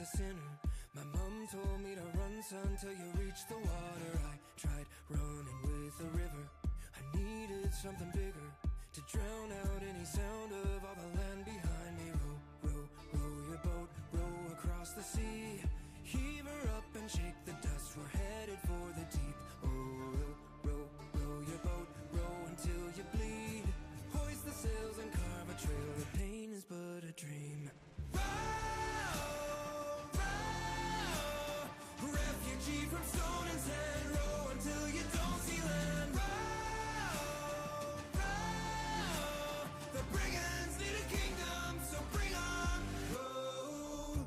a sinner. My mom told me to run, son, till you reach the water. I tried running with the river. I needed something bigger to drown out any sound of all the land behind me. Row, row, row your boat, row across the sea. Heave her up and shake the dust, we're headed for the deep. Oh, row, row, row your boat, row until you bleed. Hoist the sails and carve a trail, the pain is but a dream. Row, row, refugee from stone and sand, row until you don't see land. Row, row, the brigands need a kingdom, so bring on. Row.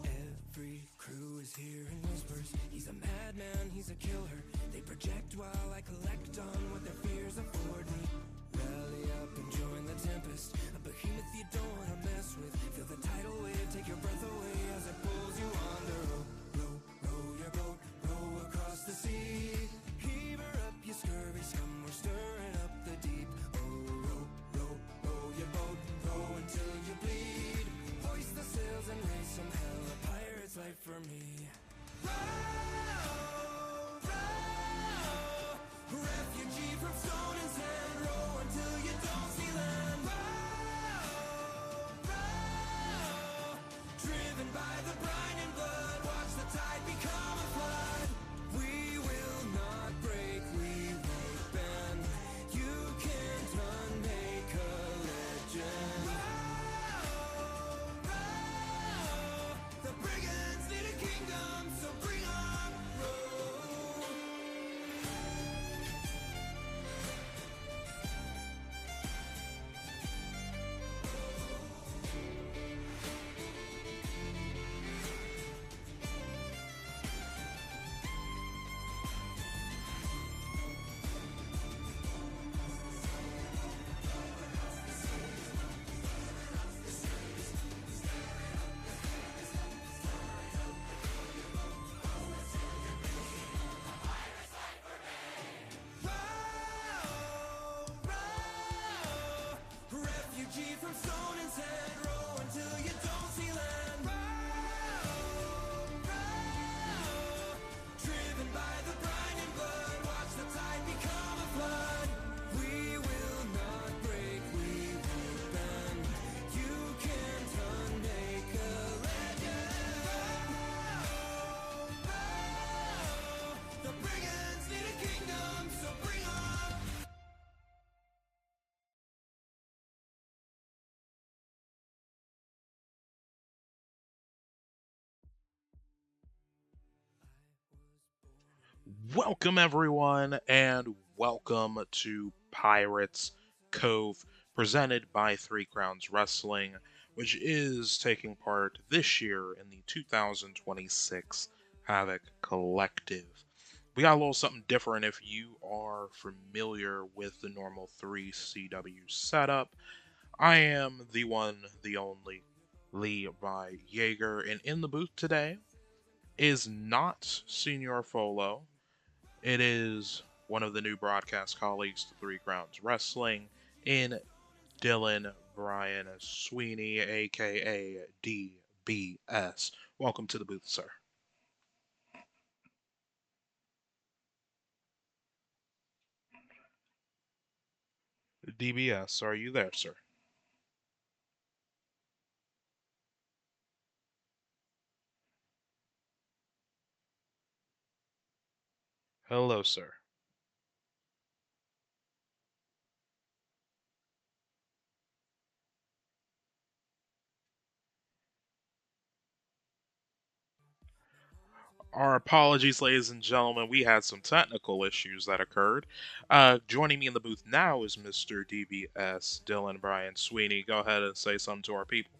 Every crew is hearing whispers. He's a madman, he's a killer. They project while I collect on what their fears afford me. Rally up and join the tempest, a behemoth you don't want to mess with. Feel the tidal wave take your breath away as it pulls you under. Row, row, row your boat, row across the sea. Heave her up, you scurvy scum, we're stirring up the deep. Oh, row, row, row your boat, row until you bleed. Hoist the sails and raise some hell, a pirate's life for me. Row, row, refugee from stone and sand, row until you don't see land. Row, row, driven by the brine and blood, watch the tide become a flood. We will not break, we won't bend. You can't unmake a legend. Row, row, the brigands need a kingdom, so bring on. Row. Row, refugee from stone and sand, row until you don't see land. Row, row, driven by the brine and blood, watch the tide become a flood. We will not break, we won't bend. You can't unmake a legend. Row, row, the brigands need a kingdom, so bring on. Welcome, everyone, and welcome to Pirates Cove, presented by Three Crowns Wrestling, which is taking part this year in the 2026 HAVOC Collective. We got a little something different if you are familiar with the normal 3CW setup. I am the one, the only, Levi Yeager, and in the booth today is not Senior Folo. It is one of the new broadcast colleagues to Three Crowns Wrestling in Dylan Brian Sweeney, aka DBS. Welcome to the booth, sir. DBS, are you there, sir? Hello, sir. Our apologies, ladies and gentlemen. We had some technical issues that occurred. Joining me in the booth now is Mr. DBS, Dylan Brian Sweeney. Go ahead and say something to our people.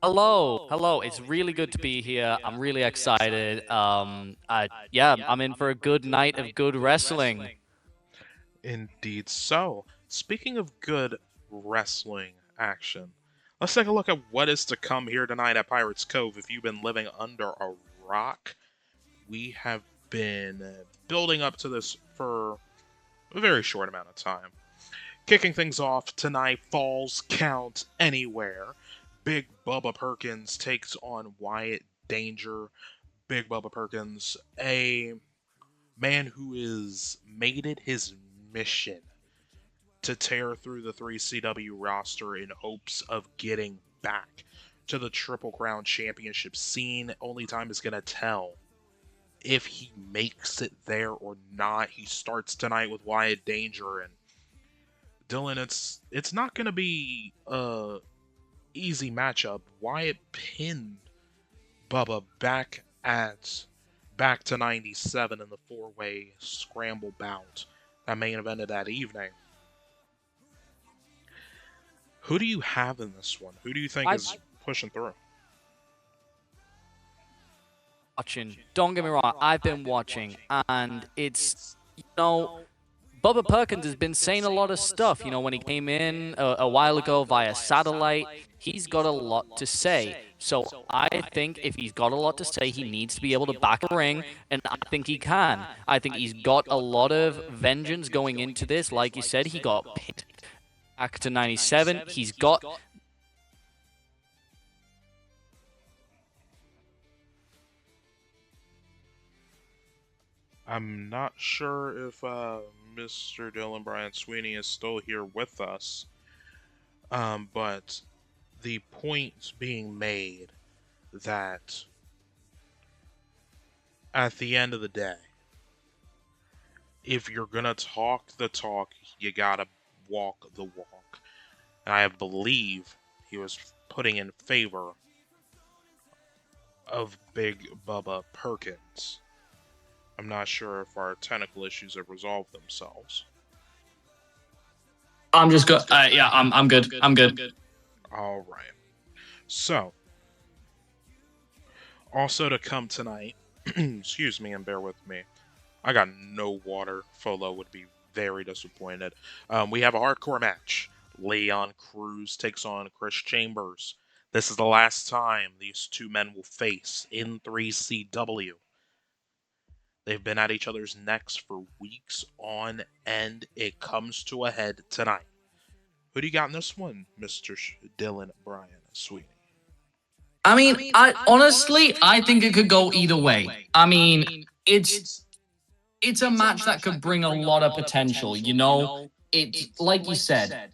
Hello. It's really good to be here. I'm really excited. I'm in for a good night of good wrestling. Indeed so. Speaking of good wrestling action, let's take a look at what is to come here tonight at Pirates Cove. If you've been living under a rock, we have been building up to this for a very short amount of time. Kicking things off tonight, Falls Count Anywhere. Big Bubba Perkins takes on Wyatt Danger. Big Bubba Perkins, a man who has made it his mission to tear through the 3CW roster in hopes of getting back to the Triple Crown Championship scene. Only time is going to tell if he makes it there or not. He starts tonight with Wyatt Danger, and Dylan, it's not going to be a easy matchup. Wyatt pinned Bubba back to 97 in the four-way scramble bout that main evented that evening. Who do you have in this one? Who do you think is pushing through? Watching. Don't get me wrong, I've been watching, and it's, Bubba Perkins has been saying a lot of stuff. When he came in a while ago via satellite, he's got a lot to say. So I think if he's got a lot to say, he needs to be able to back a ring, and I think he can. I think he's got a lot of vengeance going into this. Like you said, he got pinned back to 97. He's got... I'm not sure if Mr. Dylan Brian Sweeney is still here with us, but the point being made that at the end of the day, if you're gonna talk the talk, you gotta walk the walk. And I believe he was putting in favor of Big Bubba Perkins. I'm not sure if our technical issues have resolved themselves. I'm just good. Yeah, I'm good. I'm good. All right. So, also to come tonight, excuse me and bear with me. I got no water. Folo would be very disappointed. We have a hardcore match. Leon Cruz takes on Chris Chambers. This is the last time these two men will face in 3CW. They've been at each other's necks for weeks on end. It comes to a head tonight. Who do you got in this one, Mr. Dylan Brian Sweeney? I mean, honestly, I think it could go either way. I mean, it's a match that could bring a lot of potential, It's like you said,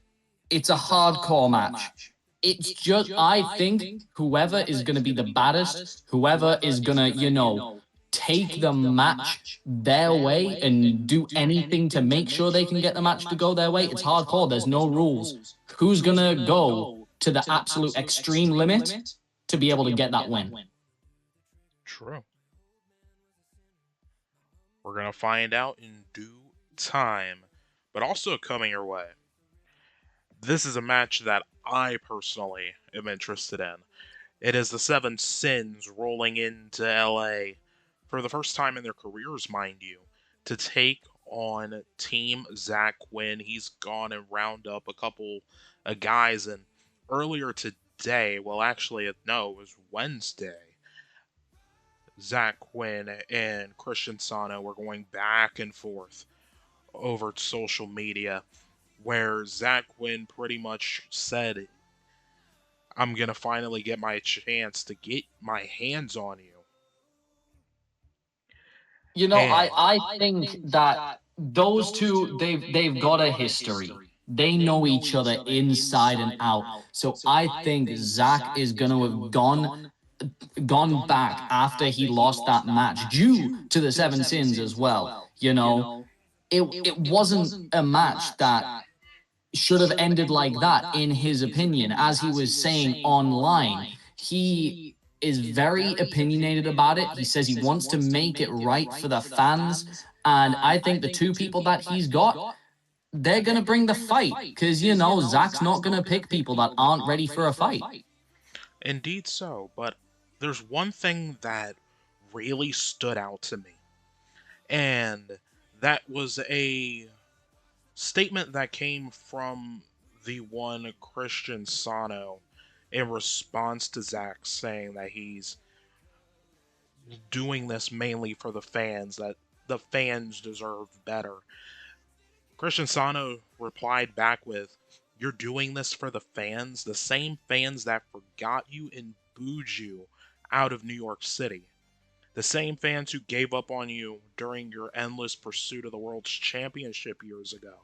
it's a hardcore match. It's just, I think whoever is going to be the baddest, whoever is going to, take the match their way and do anything to make sure they can get the match to go their way, it's hardcore. There's no rules. Who's going to go to the absolute extreme limit to be able to get that win? True. We're going to find out in due time, but also coming your way. This is a match that I personally am interested in. It is the Seven Sins rolling into LA for the first time in their careers, mind you, to take on Team Zach Quinn. He's gone and round up a couple of guys, and earlier today, well, actually, no, it was Wednesday, Zach Quinn and Christian Sano were going back and forth over social media, where Zach Quinn pretty much said, I'm going to finally get my chance to get my hands on you. I think that those two, they've got a history. They know each other inside and out. So I think Zach is going to have gone back after he lost that match due to the Seven Sins as well. It wasn't a match that should have ended like that, in his opinion. As he was saying online, he is very opinionated about it. He says he wants to make it right for the fans. And I think the two people that he's got, they're going to bring the fight. Because, Zach's not going to pick people that aren't ready for a fight. Indeed so, but there's one thing that really stood out to me. And that was a statement that came from the one Christian Sano in response to Zach saying that he's doing this mainly for the fans, that the fans deserve better. Christian Sano replied back with, "You're doing this for the fans, the same fans that forgot you and booed you out of New York City. The same fans who gave up on you during your endless pursuit of the World's Championship years ago.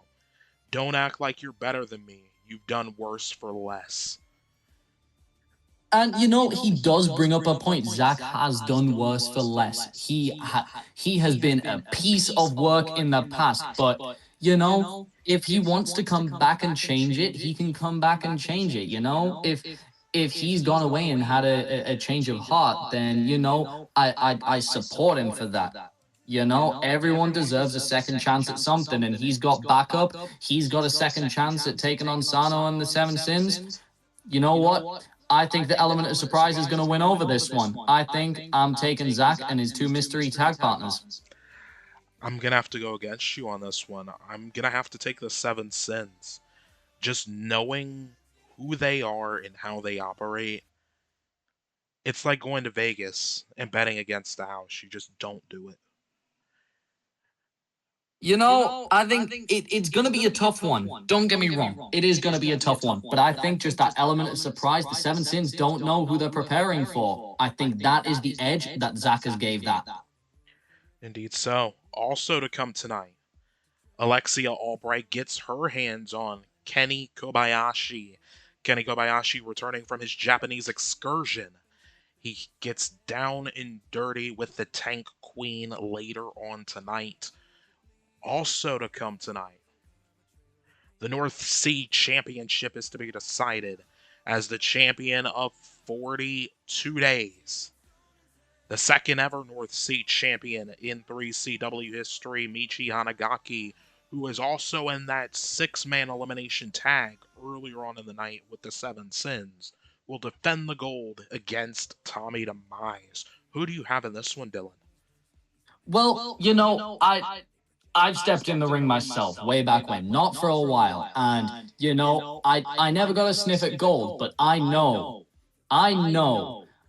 Don't act like you're better than me. You've done worse for less." And he does bring up a point. Zach has done worse for less. He has been a piece of work in the past, but if he wants to come back and change it, he can come back and change it. If he's gone away and had a change of heart, then I support him for that. Everyone deserves a second chance at something, and he's got backup. He's got a second chance at taking on Sano and the Seven Sins. You know what? I think the element of surprise is going to win over this one. I think I'm taking Zach and his two mystery tag partners. I'm gonna have to go against you on this one. I'm gonna have to take the Seven Sins. Just knowing who they are and how they operate, it's like going to Vegas and betting against the house. You just don't do it. I think it's going to be a tough one. Don't get me wrong. It is going to be a tough one. But I think just that element of surprise, the Seven Sins don't know who they're preparing for. I think that is the edge that Zach has gave that. Indeed so. Also to come tonight, Alexia Albright gets her hands on Kenny Kobayashi. Kenny Kobayashi returning from his Japanese excursion. He gets down and dirty with the Tank Queen later on tonight. Also to come tonight, the North Sea Championship is to be decided as the champion of 42 days. The second ever North Sea champion in 3CW history, Michi Hanagaki, who was also in that six-man elimination tag earlier on in the night with the Seven Sins, will defend the gold against Tommy Demise. Who do you have in this one, Dylan? Well, I've stepped in the ring myself way back when, not for a while. And, I never got a sniff at gold, but I know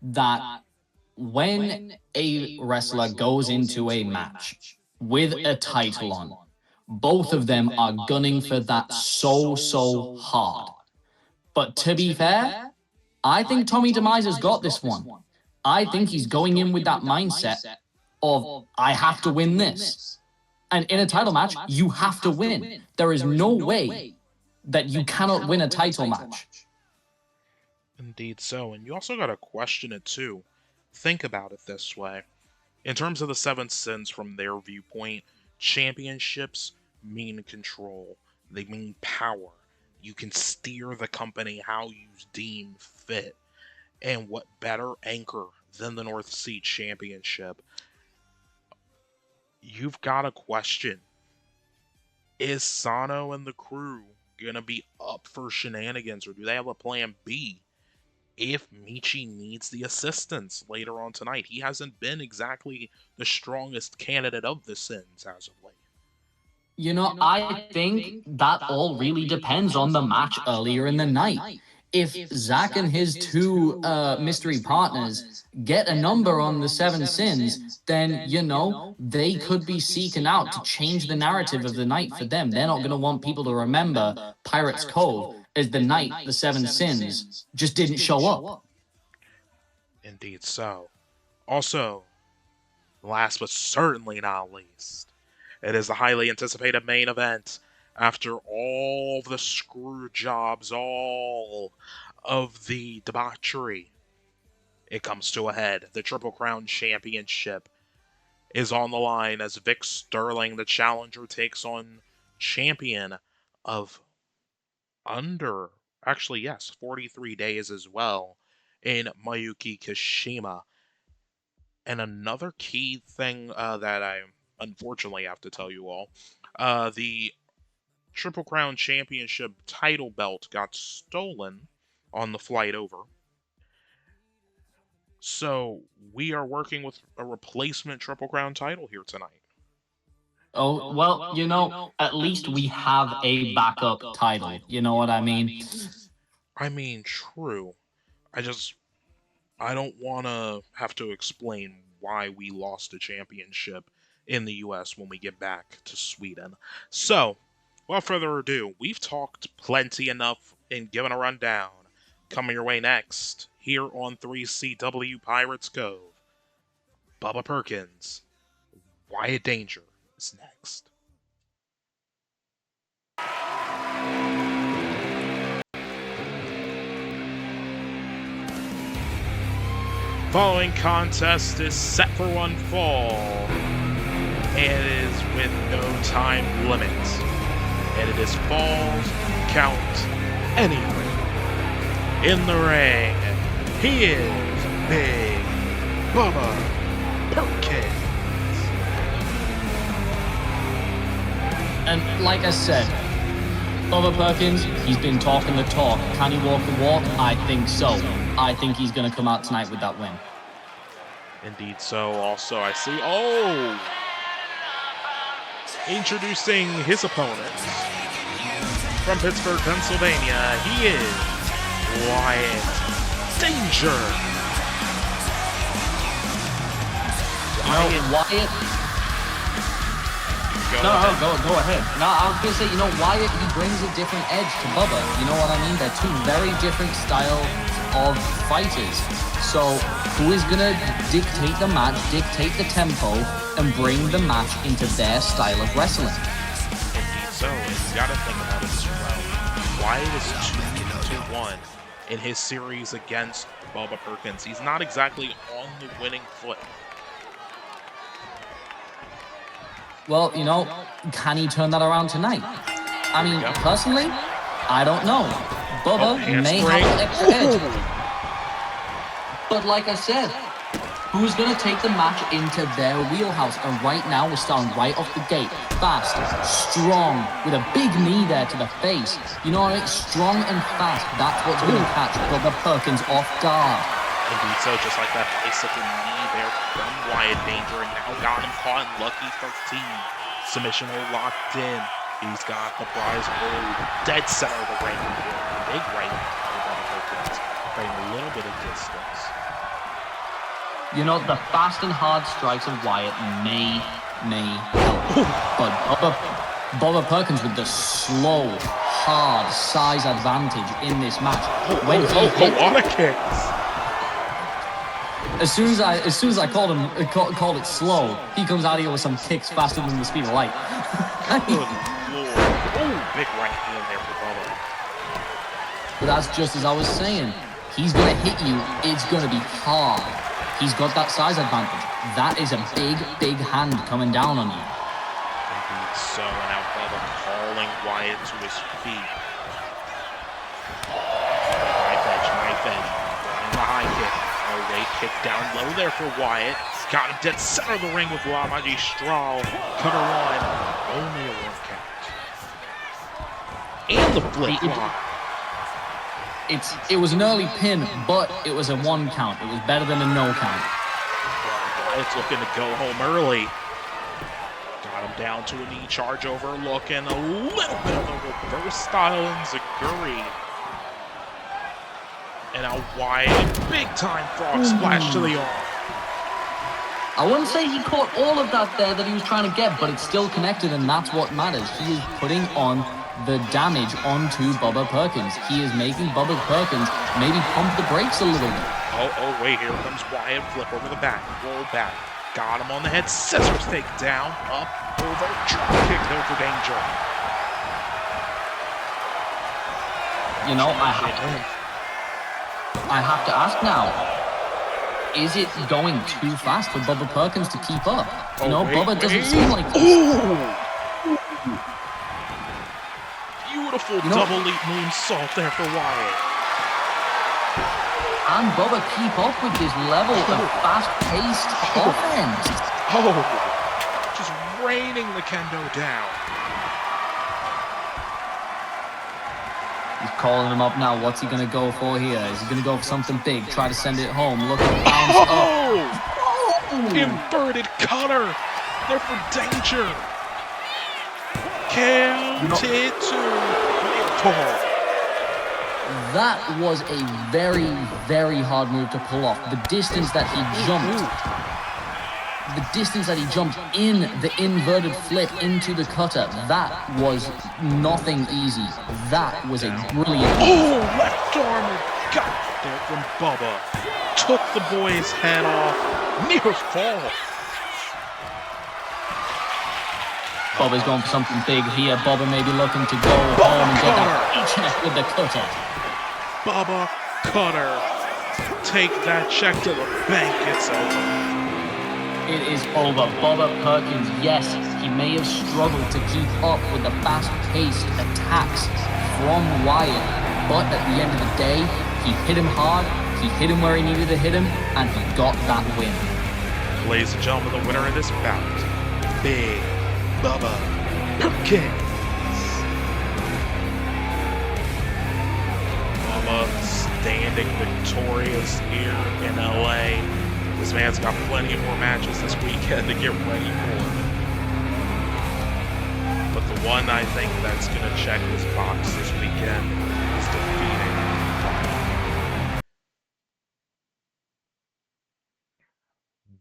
that when a wrestler goes into a match with a title on, both of them are gunning for that so hard. But to be fair, I think Tommy Demise has got this one. I think he's going in with that mindset of, I have to win this. And in a title match, you have to win. There is no way that you cannot win a title match. Indeed so. And you also got to question it too. Think about it this way. In terms of the Seven Sins from their viewpoint, championships mean control. They mean power. You can steer the company how you deem fit. And what better anchor than the North Sea Championship? You've got a question. Is Sano and the crew gonna be up for shenanigans, or do they have a plan B if Michi needs the assistance later on tonight? He hasn't been exactly the strongest candidate of the Sins as of late. I think that all really depends on the match earlier in the night. If Zach and his two mystery partners get a number on the Seven Sins, then, they could be seeking out to change the narrative of the night for them. They're not going to want people to remember Pirates Cove as the night the Seven Sins just didn't show up. Indeed so. Also, last but certainly not least, it is the highly anticipated main event. After all the screw jobs, all of the debauchery, it comes to a head. The Triple Crown Championship is on the line as Vic Sterling, the challenger, takes on champion of actually, yes, 43 days as well, in Mayuki Kashima. And another key thing that I unfortunately have to tell you all, the Triple Crown Championship title belt got stolen on the flight over. So we are working with a replacement Triple Crown title here tonight. Oh, well, at least we have a backup title. You know what I mean? I mean, true. I don't want to have to explain why we lost a championship in the US when we get back to Sweden. So, without further ado, we've talked plenty enough and given a rundown. Coming your way next, here on 3CW Pirates Cove, Bubba Perkins, Wyatt Danger is next. Following contest is set for one fall, and it is with no time limit, and it is falls count anywhere. In the ring, he is Big Bubba Perkins. And like I said, Bubba Perkins, he's been talking the talk. Can he walk the walk? I think so. I think he's going to come out tonight with that win. Indeed so. Also, I see... Oh! Introducing his opponent. From Pittsburgh, Pennsylvania, he is Wyatt Danger. Wyatt... Go ahead. No, I was going to say, Wyatt, he brings a different edge to Bubba. You know what I mean? They're two very different styles of fighters. So, who is going to dictate the match, dictate the tempo, and bring the match into their style of wrestling? Indeed so, and you got to think about it as well. Wyatt is 2-1 in his series against Bubba Perkins. He's not exactly on the winning foot. Well, can he turn that around tonight? I mean, personally, I don't know. Bubba may have an extra edge. But like I said, who's going to take the match into their wheelhouse? And right now, we're starting right off the gate. Fast, strong, with a big knee there to the face. You know what I mean? Strong and fast. That's what's going to catch Bubba Perkins off guard. Indeed so, just like that bicycle knee there from Wyatt Danger, and now got him caught in lucky 13. Submission hold locked in. He's got the prize hold dead center of the ring. Big right for Bubba Perkins, playing a little bit of distance. The fast and hard strikes of Wyatt may help. But Bubba Perkins with the slow, hard size advantage in this match. When he hit, a lot of kicks. As soon as I called it slow, he comes out here with some kicks faster than the speed of light. Good lord. Oh, big right hand there for Bubba. But that's just as I was saying. He's going to hit you. It's going to be hard. He's got that size advantage. That is a big hand coming down on you. Indeed so, and now Bubba calling Wyatt to his feet. Knife edge. Running the high kick. Away kick down low there for Wyatt. Got him dead center of the ring with La Magistral. Cutter one. Only a 1 count. And the flip flop. It was an early pin, but it was a 1 count. It was better than a no count. Wyatt's looking to go home early. Got him down to a knee charge over, looking a little bit of a reverse style enziguri. And now Wyatt, big time frog splash to the arm. I wouldn't say he caught all of that there that he was trying to get, but it's still connected, and that's what matters. He is putting on the damage onto Bubba Perkins. He is making Bubba Perkins maybe pump the brakes a little bit. Oh, wait, here comes Wyatt. Flip over the back, roll back. Got him on the head, scissors take down, up, over, drop kick there for Danger. I have to ask now, is it going too fast for Bubba Perkins to keep up? Bubba doesn't seem like this. Beautiful double leap moonsault there for Wyatt. And Bubba keep up with this level of fast-paced offense. Just raining the kendo down. He's calling him up now. What's he going to go for here? Is he going to go for something big? Try to send it home. Look at bounce up. Inverted cutter. There for Danger. Counted to That was a very, very hard move to pull off. The distance that he jumped the distance that he jumped in the inverted flip into the cutter, that was nothing easy. That was a brilliant... Oh, left arm got there from Bubba. Took the boy's head off. Near fall. Bubba's going for something big here. Bubba may be looking to go home and get that check with the cutter. Bubba Cutter. Take that check to the bank. It's over. It is over. Bubba Perkins, yes, he may have struggled to keep up with the fast-paced attacks from Wyatt, but at the end of the day, he hit him hard, he hit him where he needed to hit him, and he got that win. Ladies and gentlemen, the winner of this bout, Big Bubba Perkins. Bubba standing victorious here in LA. This man's got plenty more matches this weekend to get ready for. But the one I think that's going to check this box this weekend is defeating.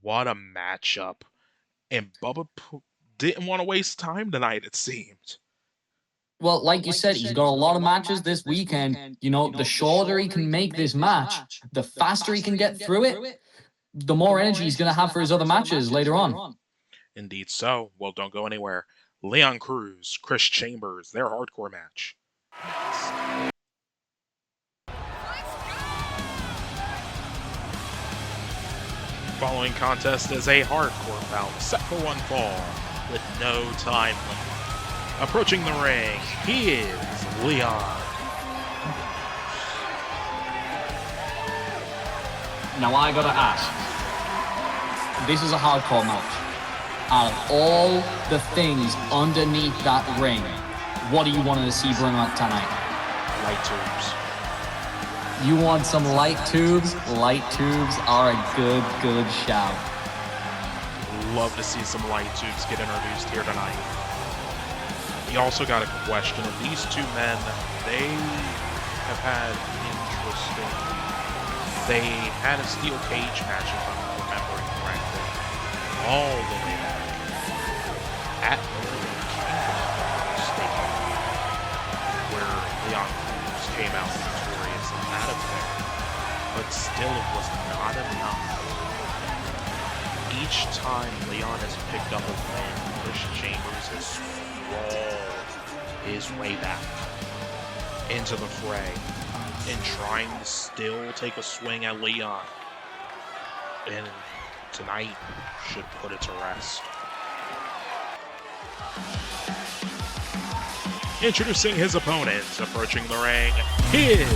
What a matchup. And Bubba didn't want to waste time tonight, it seemed. Well, like you said, he's got a lot of matches this weekend. You know, the shorter he can make this match, the faster he can get through it, the more energy he's going to have for his other matches later on. Indeed so. Well, don't go anywhere. Leon Cruz, Chris Chambers, their hardcore match. Following contest is a hardcore bout set for one fall with no time limit. Approaching the ring, he is Leon. Now I gotta ask, this is a hardcore match. Out of all the things underneath that ring, what do you want to see bring out tonight? Light tubes. You want some light tubes? Light tubes are a good shout. Love to see some light tubes get introduced here tonight. You also got a question of these two men. They have had interesting... They had a steel cage match, if I'm remembering correctly, all the way back at Northern Kingdom Stadium, where Leon Cruz came out victorious in that affair. But still, it was not enough. Each time Leon has picked up a win, Chris Chambers has crawled his way back into the fray and trying to still take a swing at Leon. And tonight should put it to rest. Introducing his opponent, approaching the ring, is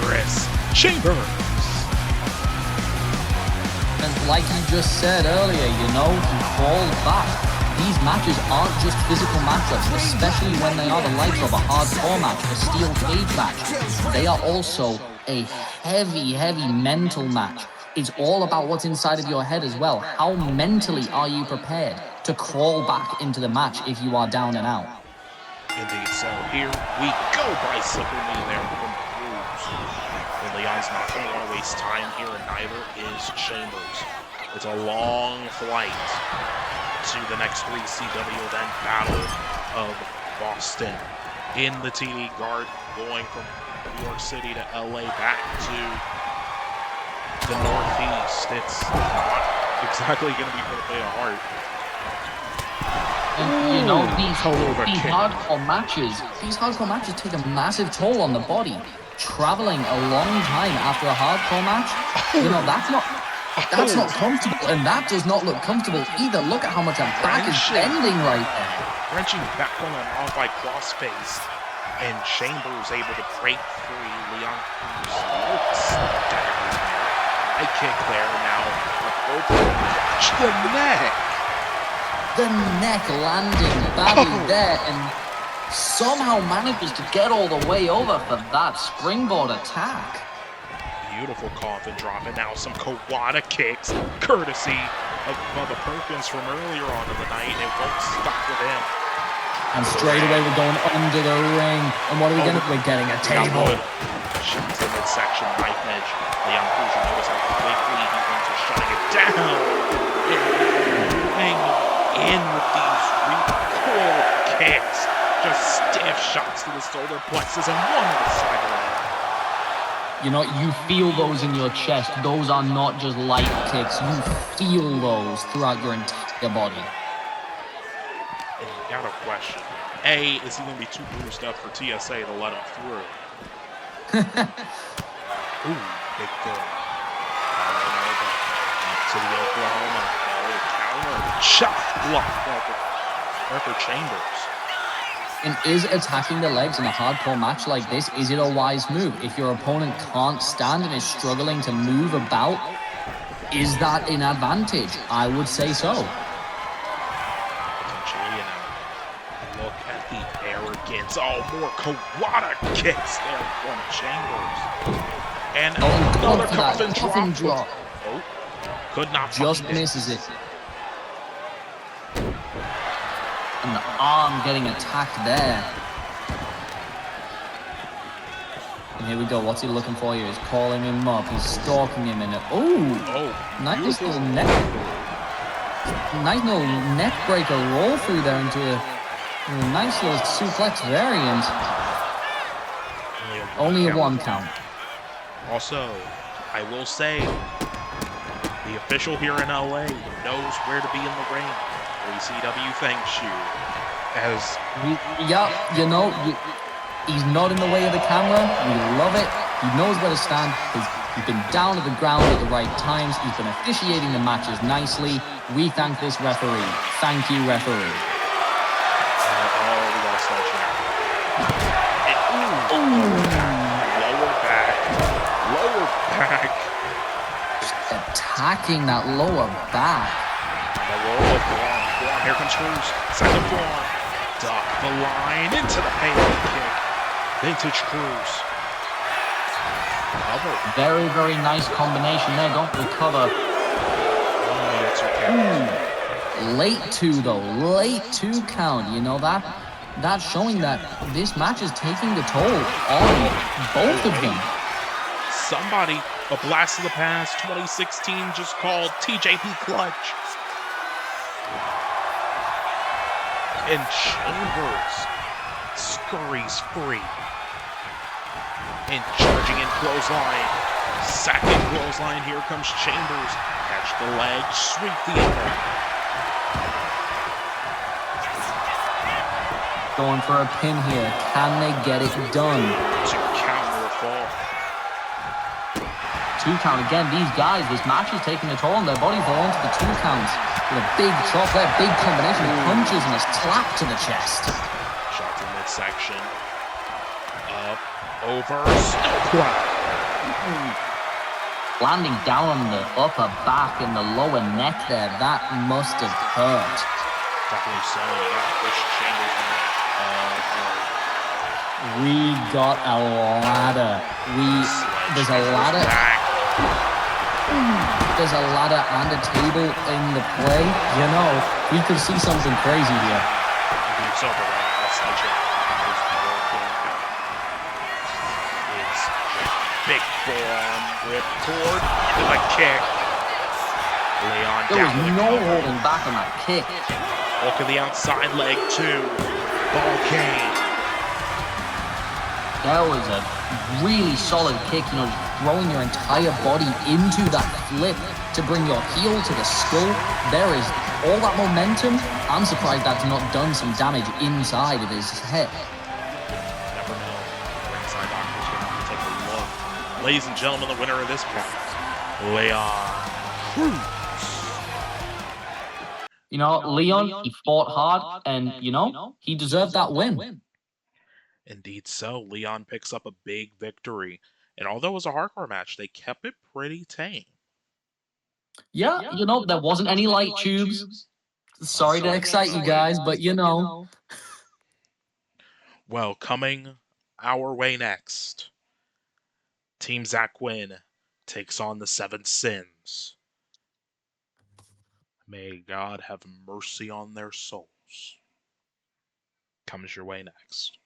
Chris Chambers. And like you just said earlier, you know, he crawled back. These matches aren't just physical matchups, especially when they are the likes of a hardcore match, a steel cage match. They are also a heavy mental match. It's all about what's inside of your head as well. How mentally are you prepared to crawl back into the match if you are down and out? Indeed, so here we go, bicycle knee there from Cruz. And Leon's not going to want to waste time here, and neither is Chambers. It's a long flight to the next 3CW event, Battle of Boston. In the TD Garden, going from New York City to LA back to the Northeast. It's not exactly going to be for the faint of heart. And you know, these hardcore matches take a massive toll on the body. Traveling a long time after a hardcore match, you know, that's not comfortable, and that does not look comfortable either. Look at how much our back is bending right there. Wrenching back on an off-by crossface, and Chambers able to break free. Leon Cruz staggers there. High kick there now. The neck. The neck landing badly there, and somehow manages to get all the way over for that springboard attack. Beautiful coffin drop, and now some Kawada kicks, courtesy of Bubba Perkins from earlier on in the night. It won't stop with him. And straight away we're going under the ring. And what are we getting? We're getting a table. Shots in midsection, knife edge. Leon Cruz, you notice how quickly he went to shutting it down. Moving in with these recoil kicks. Just stiff shots to the solar plexus and one to the side of the head. You know, you feel those in your chest. Those are not just light kicks. You feel those throughout your entire body. And you got a question. A, is he going to be too bruised up for TSA to let him through? Ooh, big throw. To the Oklahoma. Counter. Chop block. For Chambers. And is attacking the legs in a hardcore match like this, is it a wise move? If your opponent can't stand and is struggling to move about, is that an advantage? I would say so. Potentially, look at the arrogance. Oh, more Kawada kicks there from Chambers. And another coffin drop. Oh, could not just misses it. And the arm getting attacked there. And here we go. What's he looking for here? He's calling him up. He's stalking him in it. Nice little neck. Nice little neck breaker roll through there into a nice little suplex variant. Only a one count. Also, I will say, the official here in LA knows where to be in the ring. WCW thanks you. He's not in the way of the camera. We love it. He knows where to stand. He's been down to the ground at the right times. He's been officiating the matches nicely. We thank this referee. Thank you, referee. We got a sledgehammer. Lower back. Just attacking that lower back. The roll of forearm. Here comes Cruz. Second forearm. Duck the line into the payload kick. Vintage Cruz. Cover. Very, very nice combination there. Don't recover. Late two, though. Late two count. You know that? That's showing that this match is taking the toll on both of them. Somebody, a blast of the past, 2016, just called TJP Clutch. And Chambers scurries free. And charging in clothesline. Second clothesline, here comes Chambers. Catch the leg, sweep the ankle. Going for a pin here. Can they get it done? To counter a fall. Two count again. These guys, this match is taking a toll on their bodies. They're on to the two counts. With a big chop there, big combination of punches and a slap to the chest. Shot to midsection. Up, over, snowplow. Landing down on the upper back and the lower neck there. That must have hurt. Definitely so. Yeah, Rich Chambers. We got a ladder. There's a ladder. There's a ladder and a table in the play. You know, we could see something crazy here. It's big forearm, rip cord, to the kick. Leon there down. Was no holding back on that kick. Look at the outside leg too. Ball cane. That was a really solid kick, you know, throwing your entire body into that flip to bring your heel to the skull. There is all that momentum. I'm surprised that's not done some damage inside of his head. Never know. Ringside doctor's going to have to take a look. Ladies and gentlemen, the winner of this match, Leon Cruz. You know, Leon, he fought hard, and, you know, he deserved that win. Indeed so. Leon picks up a big victory. And although it was a hardcore match, they kept it pretty tame. Yeah, you know, there wasn't any light tubes. Sorry to excite you guys, but you know. Well, coming our way next, Team Zach Quinn takes on the Seven Sins. May God have mercy on their souls. comes your way next.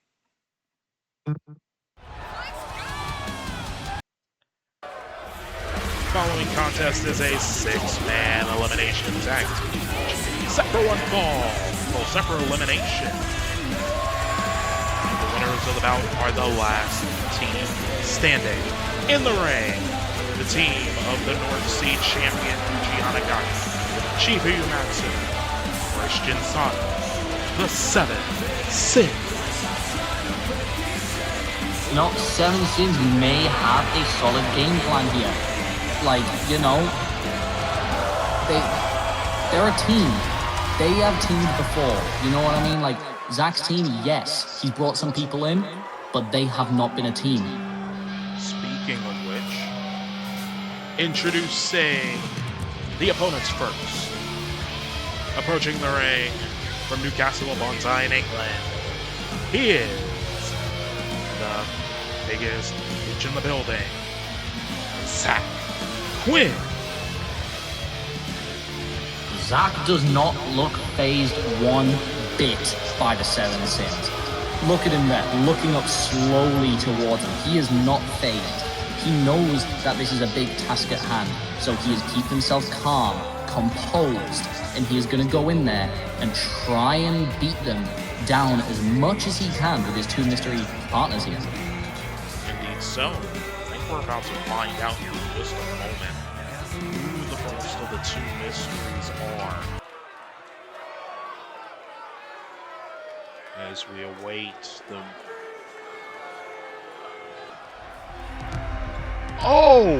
Following contest is a 6-man elimination tag team. Set for one fall, set for elimination. The winners of the bout are the last team standing. In the ring, the team of the North Sea champion Yuji Hanagaki, Chibu Matsu, Christian Sato, the 7 Sins. No, 7 Sins may have a solid game plan here. Like, you know, they're a team. They have teamed before. You know what I mean? Like, Zach's team, yes, he's brought some people in, but they have not been a team. Speaking of which, introducing the opponents first. Approaching the ring from Newcastle upon Tyne, England, he is the biggest bitch in the building, Zach Quinn. Zach does not look phased one bit by the 7 Sins. Look at him there, looking up slowly towards him. He is not phased. He knows that this is a big task at hand, so he has kept himself calm, composed, and he is going to go in there and try and beat them down as much as he can with his 2 mystery partners here. Indeed so. I think we're about to find out here in just a moment who the first of the 2 mysteries are. As we await them. Oh!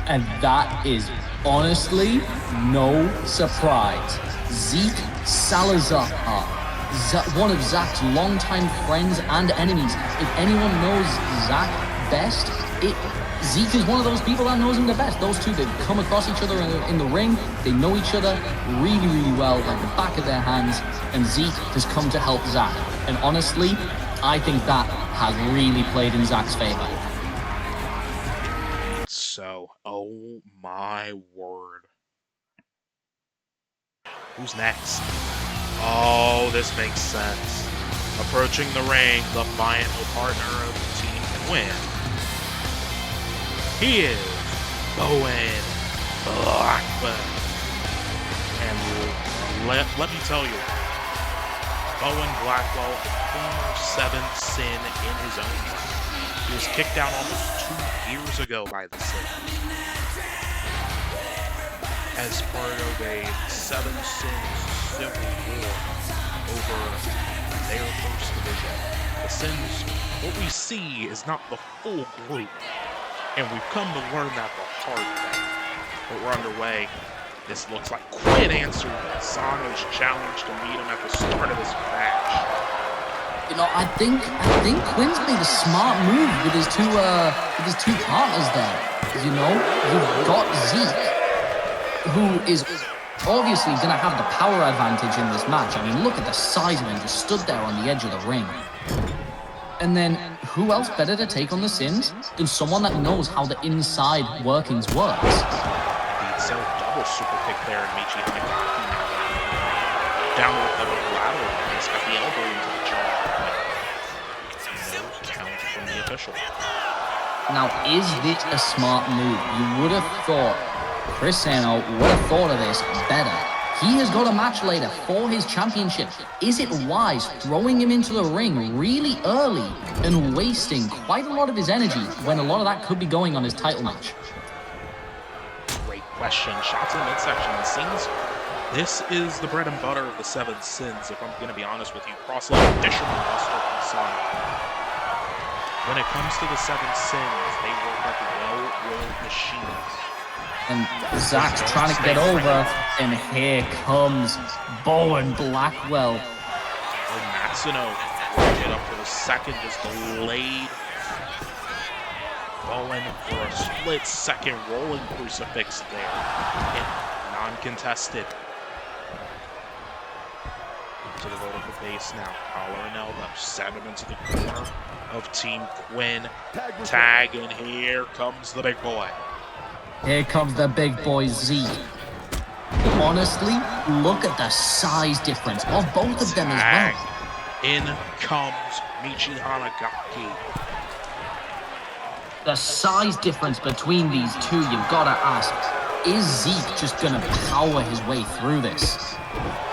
And that is honestly no surprise. Zeke Salazar, one of Zach's longtime friends and enemies. If anyone knows Zach best, Zeke is one of those people that knows him the best. Those two, they've come across each other in the ring. They know each other really, really well, like the back of their hands. And Zeke has come to help Zach. And honestly, I think that has really played in Zach's favor. So, oh my word. Who's next? Oh, this makes sense. Approaching the ring, the final partner of the team can win. He is Bowen Blackman. And let me tell you, Bowen Blackwell, a former 7th Sin in his own right. He was kicked out almost 2 years ago by the Sin. As part of a 7 Sins civil war over their first division. The Sins, what we see is not the full group. And we've come to learn that the hard way. But we're underway. This looks like Quinn answered Sano's challenge to meet him at the start of this match. You know, I think Quinn's made a smart move with his two partners there. You know, you've got Zeke, who is obviously going to have the power advantage in this match. I mean, look at the size of him, just stood there on the edge of the ring. And then, who else better to take on the Sins than someone that knows how the inside workings works? Indeed, so double super kick there, and Michi Hanagaki downward double lateral, and he's got the elbow into the jaw. No count from the official. Now, is this a smart move? You would have thought Chris Sano would have thought of this better. He has got a match later for his championship. Is it wise throwing him into the ring really early and wasting quite a lot of his energy when a lot of that could be going on his title match? Great question. Shots in the midsection. It seems this is the bread and butter of the 7 Sins, if I'm going to be honest with you. Cross-legged fisherman buster from Sonic. When it comes to the 7 Sins, they work like well-oiled machines. And Zach's trying to get over, and here comes Bowen Blackwell. And Matsuno will get up for the second, just delayed. Bowen for a split-second rolling crucifix there. And non-contested. Into the vertical base now. Collar and elbow. Send him into the corner of Team Quinn. Tag, and here comes the big boy. Here comes the big boy Zeke. Honestly, look at the size difference of both of them as well. In comes Michi Hanagaki. The size difference between these two, you've got to ask, is Zeke just going to power his way through this?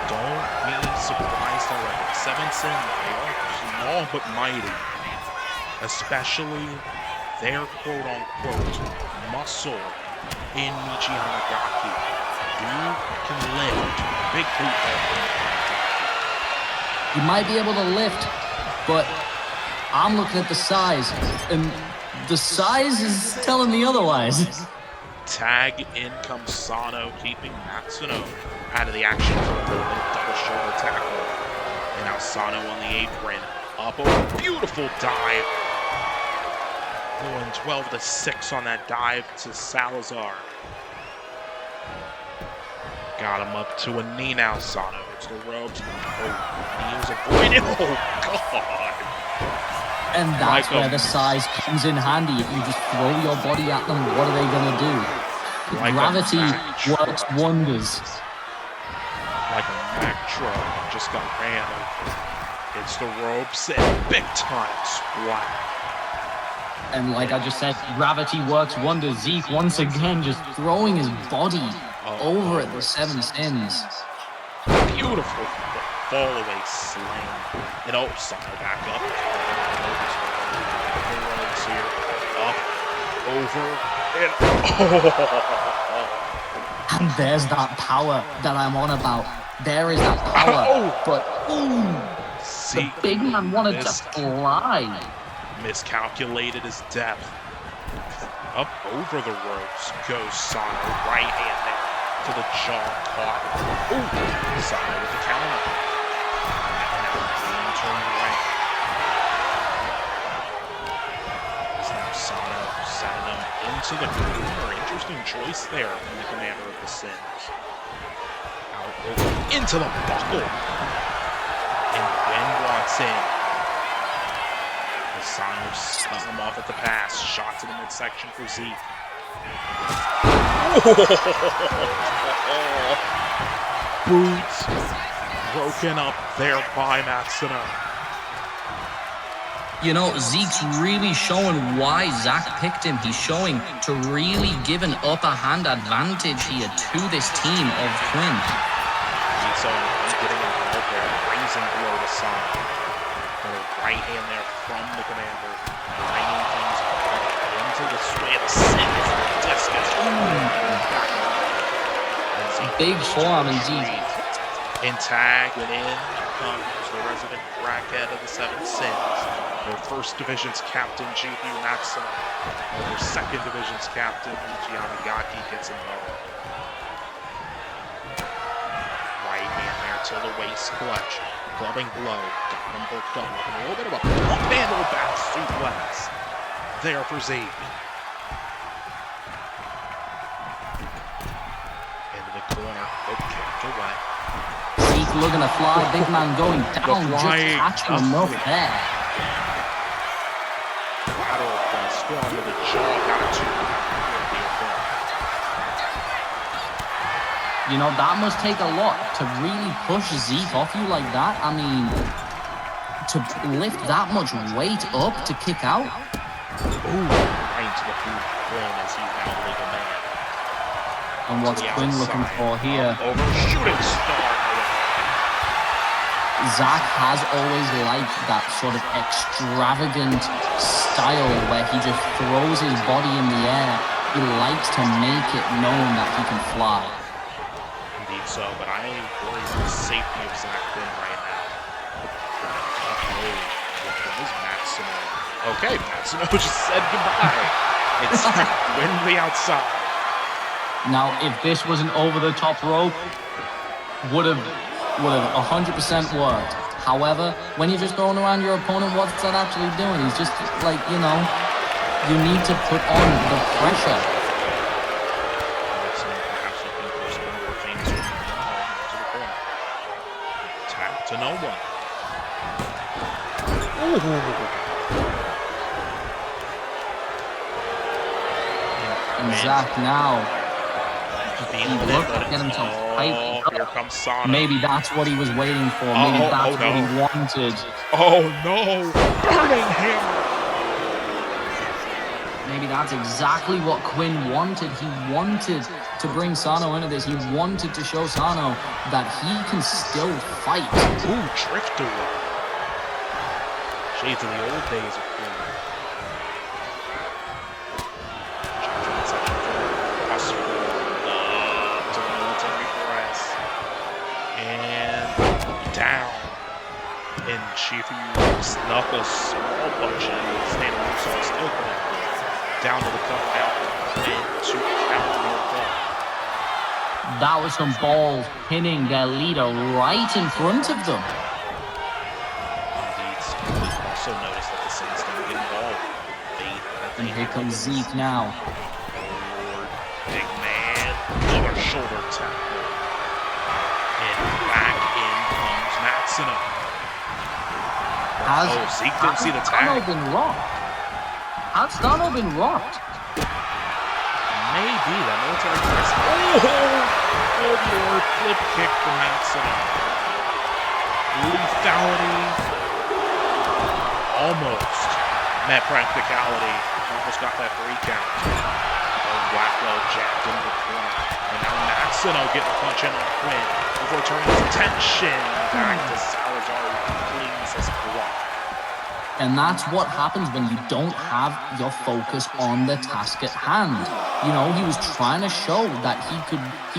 Don't be surprised already. 7 Sin, they are small but mighty. Especially their quote-unquote muscle in Michi Hanagaki. You can lift big boot there. You might be able to lift, but I'm looking at the size, and the size is telling me otherwise. Tag in comes Sano, keeping Matsuno out of the action for a moment. Double shoulder tackle. And now Sano on the apron. Up a beautiful dive. Going 12-6 on that dive to Salazar. Got him up to a knee now, Sano. It's the ropes. Oh, he was avoided. Oh, God. And that's where the size comes in handy. If you just throw your body at them, what are they going to do? Gravity works wonders. Like a Mack truck just got ran over. It's the ropes and big time splat. And like I just said, gravity works wonders. Zeke once again just throwing his body over at the 7 Sins. Beautiful fall away slam. And Sano back up. Here. Up, over, and And there's that power that I'm on about. There is that power. But the big man wanted to fly. Miscalculated his depth. Up over the ropes goes Sano. Right hand there to the jaw caught. Ooh, Sano with the counter. And now being turned right. Sano setting him into the corner. Interesting choice there from the commander of the Sins. Out over into the buckle. And Gwen wants in. Sano stuck him off at the pass. Shot to the midsection for Zeke. Boots broken up there by Matsuno. You know, Zeke's really showing why Zach picked him. He's showing to really give an upper hand advantage here to this team of Quinn. So he's getting involved there, raising below the side. Got a right hand there from the commander, lining things up into the sway of the Sins. Discus. Big forearm and Zeke. In tag and in comes the resident crackhead of the 7 Sins. Their first division's captain, J.B. Matsuno. And their second division's captain, Michi Hanagaki, gets involved. Right hand there to the waist clutch. Clubbing blow. Got him hooked up. A little bit of a pump handle back suplex. There for Zeke. Into the corner. Kicked away. Zeke looking to fly. Big man going down. Just catching him up there. Lateral press. Going to the jaw. Got it too. You know, that must take a lot to really push Zeke off you like that. I mean, to lift that much weight up to kick out. Ooh, right to the boot Quinn as he's now legal man. And what's Quinn looking for here? Over shooting star. Zach has always liked that sort of extravagant style where he just throws his body in the air. He likes to make it known that he can fly. So, but I worry about the safety of Zach Quinn right now. What is Matsuno? Okay, Matsuno just said goodbye. It's Quinn to the outside. Now, if this was an over-the-top rope, would have 100% worked. However, when you're just throwing around your opponent, what's that actually doing? He's just like, you know, you need to put on the pressure. To no one. Ooh. And Zach now. Being look get himself. tight. here comes Sano. Maybe that's what he was waiting for. Maybe that's what he wanted. Oh no! Burning hammer! Maybe that's exactly what Quinn wanted. He wanted to bring Sano into this. He wanted to show Sano that he can still fight. Ooh, drifter. Shades of the old days of Quinn. And down. And Shifu's knuckles small punches. And Russo still connected. Down to the cup out. And to count real quick. That was some balls pinning their leader right in front of them. Indeed. Also noticed that the Saints don't get involved. And here comes Zeke now. Forward. Big man. Lower shoulder tackle. And back in comes Matsuno. Zeke didn't see the tag. Has Sano been rocked? Has Sano been rocked? Maybe that military press. Oh Lord, flip kick for Matsuno. Lethality. Almost met practicality. Almost got that 3 count. Blackwell jacked into the corner. And now Matsuno getting a punch in on Quinn. Before turning his attention back to Salazar, who cleans his block. And that's what happens when you don't have your focus on the task at hand. You know, he was trying to show that he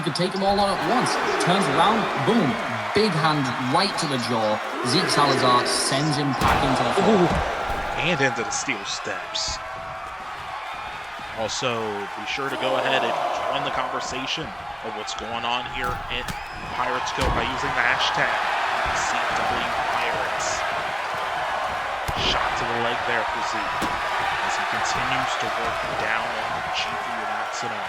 could take them all on at once. Turns around, boom, big hand right to the jaw. Zeke Salazar sends him back into the floor. And into the steel steps. Also, be sure to go ahead and join the conversation of what's going on here at Pirates Cove by using the hashtag CWPirates. Shot to the leg there for Zeke as he continues to work down on Chifu and Matsuno.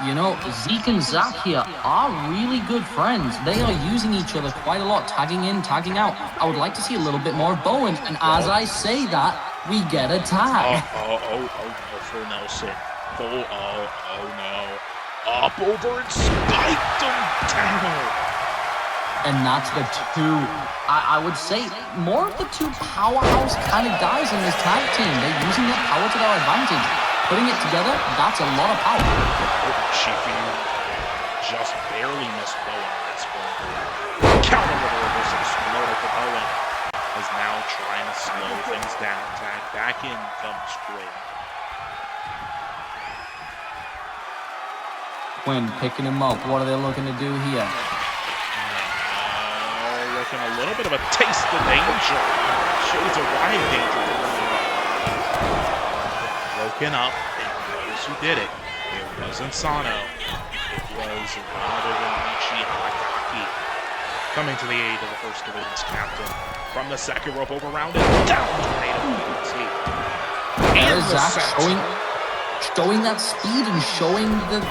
You know, Zeke and Zach here are really good friends. They are using each other quite a lot, tagging in, tagging out. I would like to see a little bit more of Bowen, and as I say that, we get a tag. Oh, for Nelson. Oh no. Up over and spiked him down. And that's the two, I would say, more of the two powerhouse kind of guys in this tag team. They're using their power to their advantage. Putting it together, that's a lot of power. Chifu just barely missed Bowen on this one. Counter with a reverse exploder for Bowen. Is now trying to slow things down. Tag back in comes Quinn. Quinn picking him up. What are they looking to do here? Looking a little bit of a taste of danger. Shades of Ryan danger. Broken up. It knows who did it. It wasn't Sano. It was none other than HAVOC coming to the aid of the First Division's captain. From the second rope over round and down tornado DDT. And Zach showing that speed and showing the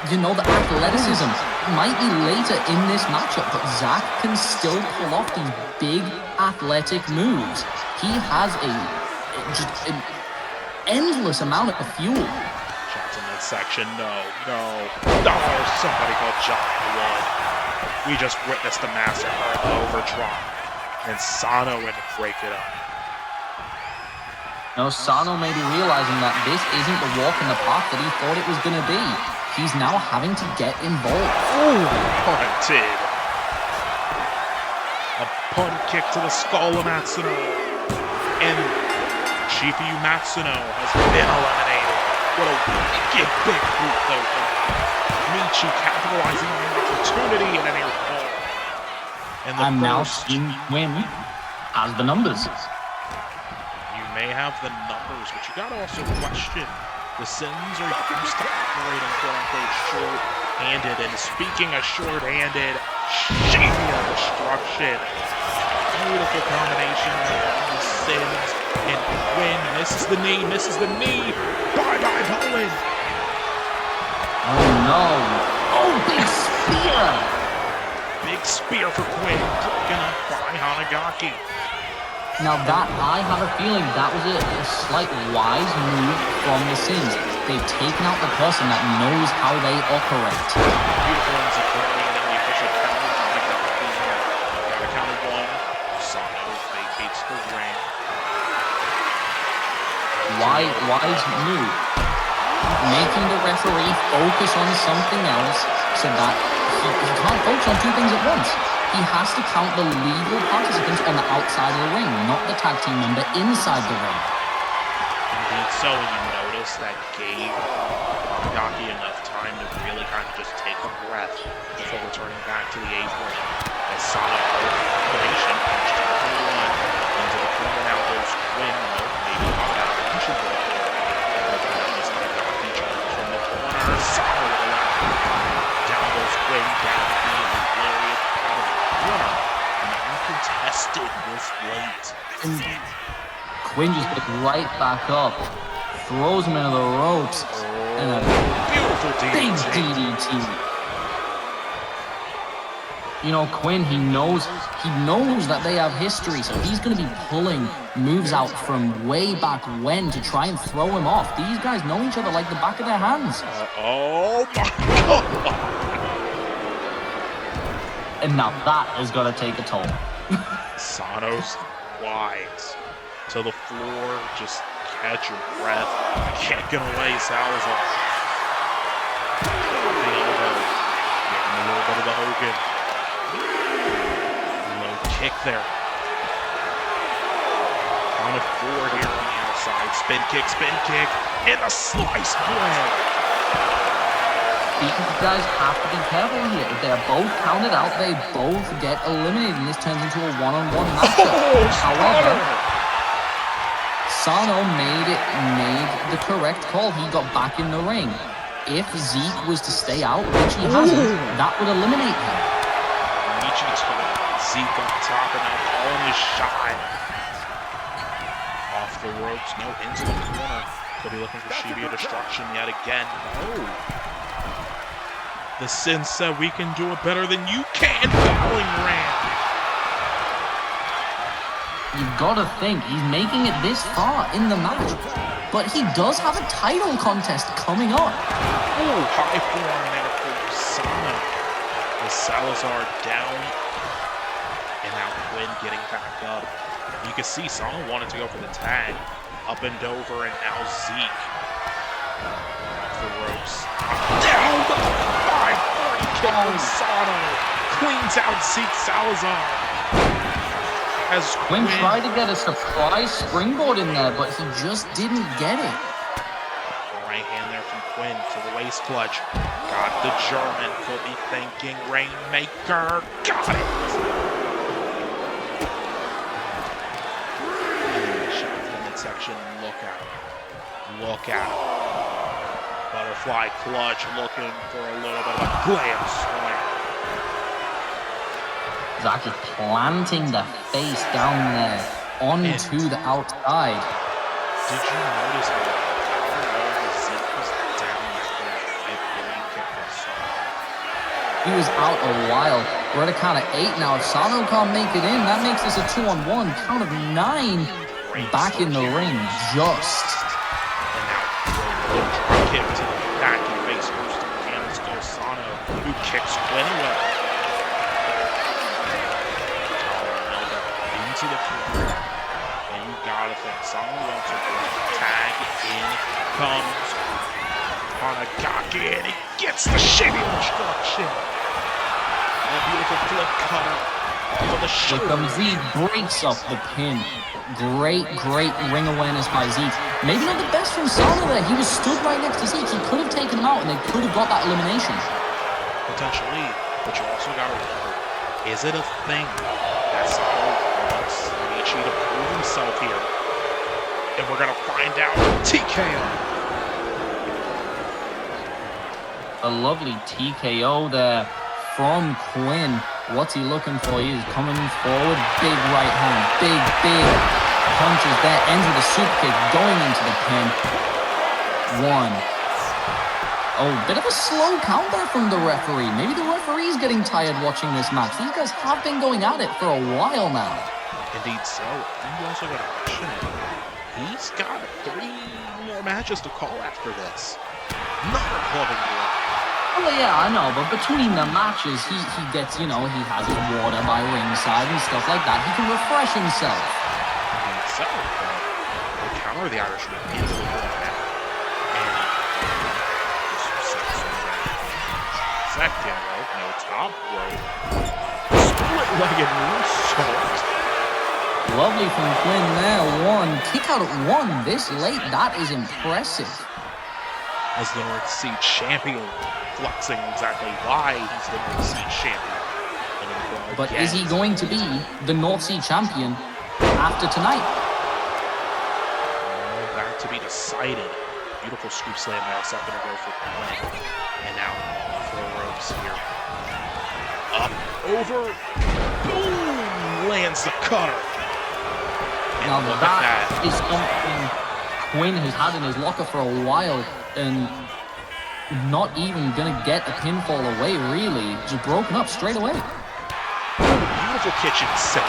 athleticism. Might be later in this matchup, but Zach can still pull off these big athletic moves. He has just an endless amount of fuel. Shots in midsection. No. Somebody called Giant Wood. We just witnessed a massacre of the Overtron. And Sano went to break it up. No, Sano may be realizing that this isn't the walk in the park that he thought it was going to be. He's now having to get involved. Ooh, punted. A punt kick to the skull of Matsuno. And Chifu Matsuno has been eliminated. What a wicked big boot though from Michi, capitalizing on the opportunity in a near fall. And I'm now seeing Quinn as the numbers. You may have the numbers, but you gotta also question. The Sins are used to operating quote-unquote short-handed, and speaking of short-handed, genial destruction. Beautiful combination of the Sins, and Quinn misses the knee. Bye-bye, Bowen. Oh no. Oh, big spear. Big spear for Quinn, broken up by Hanagaki. Now that, I have a feeling that was a slight wise move from the Sins. They've taken out the person that knows how they operate. Beautiful insecurity Wise move. Making the referee focus on something else so that he can't focus on two things at once. He has to count the legal participants on the outside of the ring, not the tag team member inside the ring. Indeed, so you notice that gave Nagaki enough time to really kind of just take a breath before returning back to the apron. As Sonic combination punched everyone into the corner. Now goes Quinn, maybe not out of attention to the corner. Nagaki charges from the corner. Sonic with a left. Down goes Quinn, down the lariat out of the corner. Non-contested this late. Quinn just gets right back up, throws him into the ropes, and a beautiful big DDT. You know, Quinn, he knows that they have history, so he's going to be pulling moves out from way back when to try and throw him off. These guys know each other like the back of their hands. Oh my God! And now that is going to take a toll. Sano's wise to the floor, just catch your breath. Can't get away, Salazar. The elbow, getting a little bit of the Hogan. Low kick there. On a forward here on the outside. Spin kick, and a slice bread. These guys have to be careful here. If they're both counted out, they both get eliminated, and this turns into a one-on-one matchup. However, Sano made the correct call. He got back in the ring. If Zeke was to stay out, which he hasn't, that would eliminate him. Michi told Zeke on top, and now calling his shot. Off the ropes, no, into the corner. They'll be looking for Shibuya Destruction yet again. No. The Sin said we can do it better than you can, Battling Ram. You've got to think, he's making it this far in the match. But he does have a title contest coming up. Oh, high form there for Sano. With Salazar down. And now Quinn getting back up. You can see Sano wanted to go for the tag. Up and over, and now Zeke. Off the ropes. Down the 540 kick from Sano. Cleans out Zeke Salazar. As Quinn tried to get a surprise springboard in there, but he just didn't get it. Right hand there from Quinn to the waist clutch. Got the German. Could be thinking Rainmaker. Got it. Shot to the midsection. Look out. Butterfly clutch. Looking for a little bit of a glam slam. Zach is planting the face down there onto the outside. Did you notice how long Zeke was down for that high kick from Sano? He was out a while. We're at a count of 8 now. If Sano can't make it in, that makes this a 2-on-1. Count of 9. Back in the ring, just. And now the drop kick to the back and face first to Candace goes Sano, who kicks Quinn away. To the floor, and you gotta think Sano wants to tag. In comes Hanagaki, and he gets the Shibuya Destruction. A beautiful flip cutter for the shoulder. Here comes Zeke, breaks up the pin. Great ring awareness by Zeke. Maybe not the best from Sano there. He was stood right next to Zeke. He could have taken him out, and they could have got that elimination. Potentially, but you also gotta wonder, is it a thing that Sano wants Michi to prove himself here? And we're gonna find out. TKO. A lovely TKO there from Quinn. What's he looking for? He is coming forward. Big right hand. Big punches there. Ends with a super kick going into the pin. 1. Oh, bit of a slow count there from the referee. Maybe the referee's getting tired watching this match. These guys have been going at it for a while now. Indeed so. And you also got to mention it. He's got 3 more matches to call after this. Not a clubbing blow. Well, yeah, I know, but between the matches, he gets, he has his water by ringside and stuff like that. He can refresh himself. Indeed so. The hammer the Irishman into the corner now. And just sets him down. Second rope, no top rope. Split-legged moonsault. Lovely from Quinn there. One. Kick out at one this late. That is impressive. As the North Sea champion, flexing exactly why he's the North Sea champion. But is he going to be the North Sea champion after tonight? Back to be decided. Beautiful scoop slam there, second to go for Quinn. And now off the ropes here. Up, over, boom! Lands the cutter. And now look that at that. is something Quinn has had in his locker for a while, and not even gonna get a pinfall away, really. Just broken up straight away. Beautiful kitchen sink.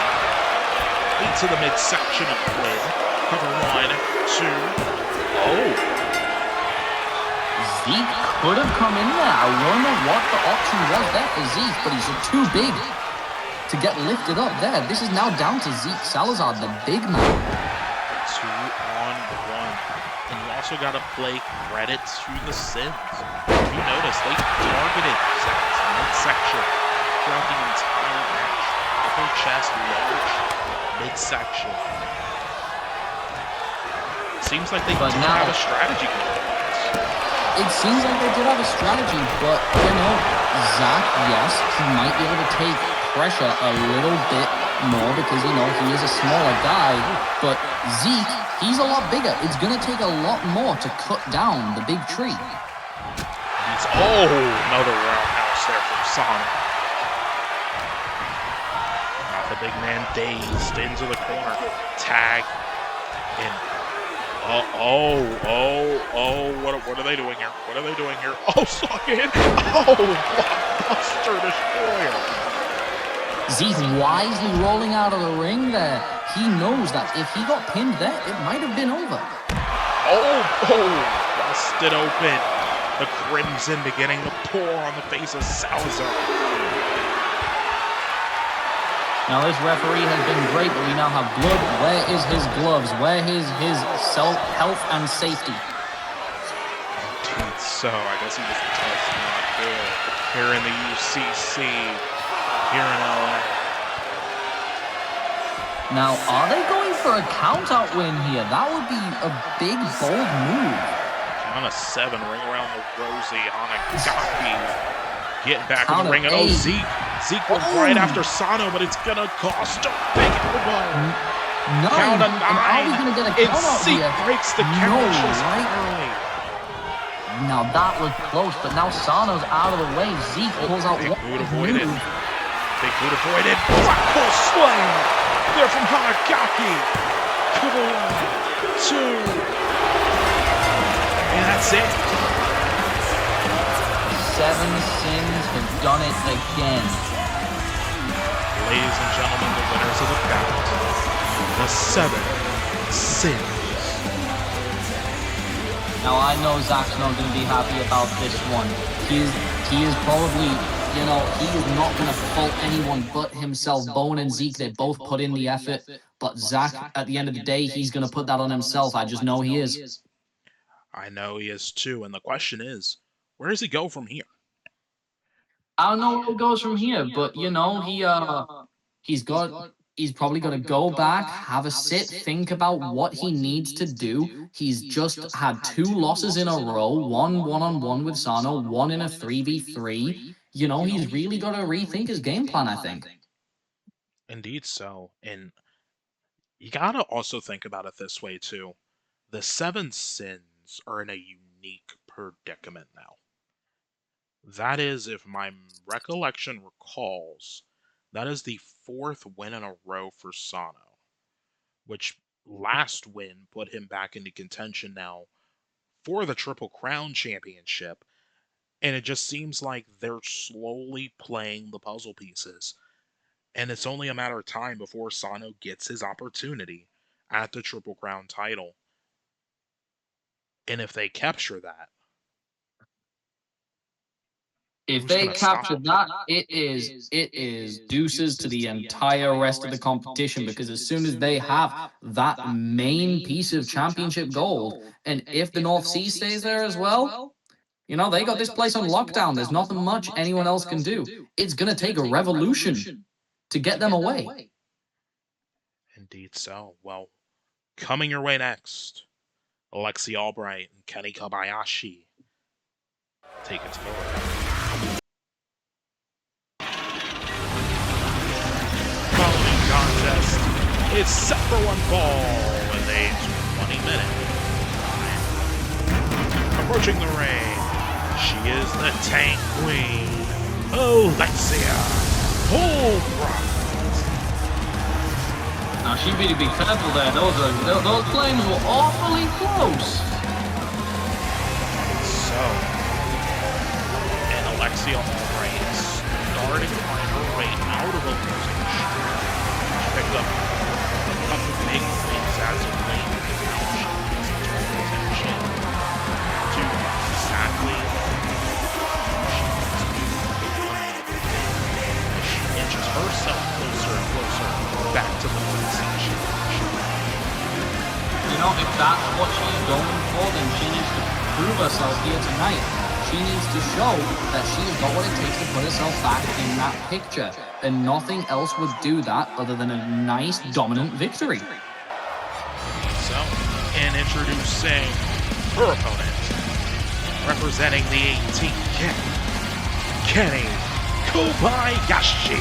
Into the midsection of Quinn. Cover 1, 2. Oh. Zeke could have come in there. I wonder what the option was there for Zeke, but he's too big to get lifted up there. This is now down to Zeke Salazar, the big man. 2 on 1. And you also got to play credit to the Sins. If you notice, they targeted Zach's midsection throughout the entire match. Upper chest, lower midsection. Seems like they did have a strategy going. It seems like they did have a strategy, but, you know, Zach, yes, he might be able to take pressure a little bit more because, you know, he is a smaller guy, but Zeke, he's a lot bigger. It's going to take a lot more to cut down the big tree. Another roundhouse there from Sonic. Now the big man dazed into the corner. Tag in. What are they doing here? What are they doing here? Oh, suck it! Blockbuster destroyer! Zeke wisely rolling out of the ring there. He knows that if he got pinned there, it might have been over. Busted open. The crimson beginning to pour on the face of Salazar. Now this referee has been great, but we now have blood. Where is his gloves? Where is his health and safety? So I guess he was testing not good here in the UCC, here in LA. Now, are they going for a count-out win here? That would be a big, bold move. On a 7, ring around the Rosie, Hanagaki. Getting back Count in the ring. of Oh, 8. Zeke went right after Sano, but it's gonna cost a big elbow. 9. Count of 9. Are we gonna get a count out Zeke here? breaks the count just right? early. Now that was close, but now Sano's out of the way. Zeke pulls out Big one boot move. avoided. Big boot avoided. Blackpool slam. There from Hanagaki. Cover 1, 2. And that's it. 7 Sins have done it again. Ladies and gentlemen, the winners of the bout, the 7 Sins. Now I know Zach's not going to be happy about this one. He is probably, you know, he is not going to fault anyone but himself. Bowen and Zeke, they both put in the effort, but Zach, at the end of the day, he's going to put that on himself. I just know he is. I know he is too, and the question is, where does he go from here? I don't know where it goes from here, but you know, he's probably gonna go back, have a sit, think about what he needs to do. He's just had 2 losses in a row, one one-on-one with Sano, one in a 3v3. You know, he's really got to rethink his game plan, I think. Indeed so, and you gotta also think about it this way too. The 7 Sins are in a unique predicament now. That is, if my recollection recalls, that is the 4th win in a row for Sano, which last win put him back into contention now for the Triple Crown Championship, and it just seems like they're slowly playing the puzzle pieces, and it's only a matter of time before Sano gets his opportunity at the Triple Crown title. And if they capture that, If Who's they gonna stop capture that, it is deuces to the entire rest of the competition, because as soon as they have that main piece of championship gold, and if the North Sea stays there as well, they got this place on lockdown. There's nothing much anyone else can do. It's gonna take a revolution to get them away. Indeed so. Well, coming your way next, Alexi Albright and Kenny Kobayashi take it forward. Following contest is set for one fall with a 20-minute. Approaching the ring, she is the Tank Queen, Alexia Albright. Now she better be careful there. Those flames were awfully close. So, and Alexia Albright is starting to find her way out of a losing streak. She picked up a couple big wins as of late, and now she needs to turn attention to exactly she needs to do another thing as she inches herself closer and closer back to the North Sea Championship. If that's what she's going for, then she needs to prove herself here tonight. She needs to show that she's got what it takes to put herself back in that picture. And nothing else would do that other than a nice, dominant victory. So, and introducing her opponent, representing the 18K, Kenny Kobayashi.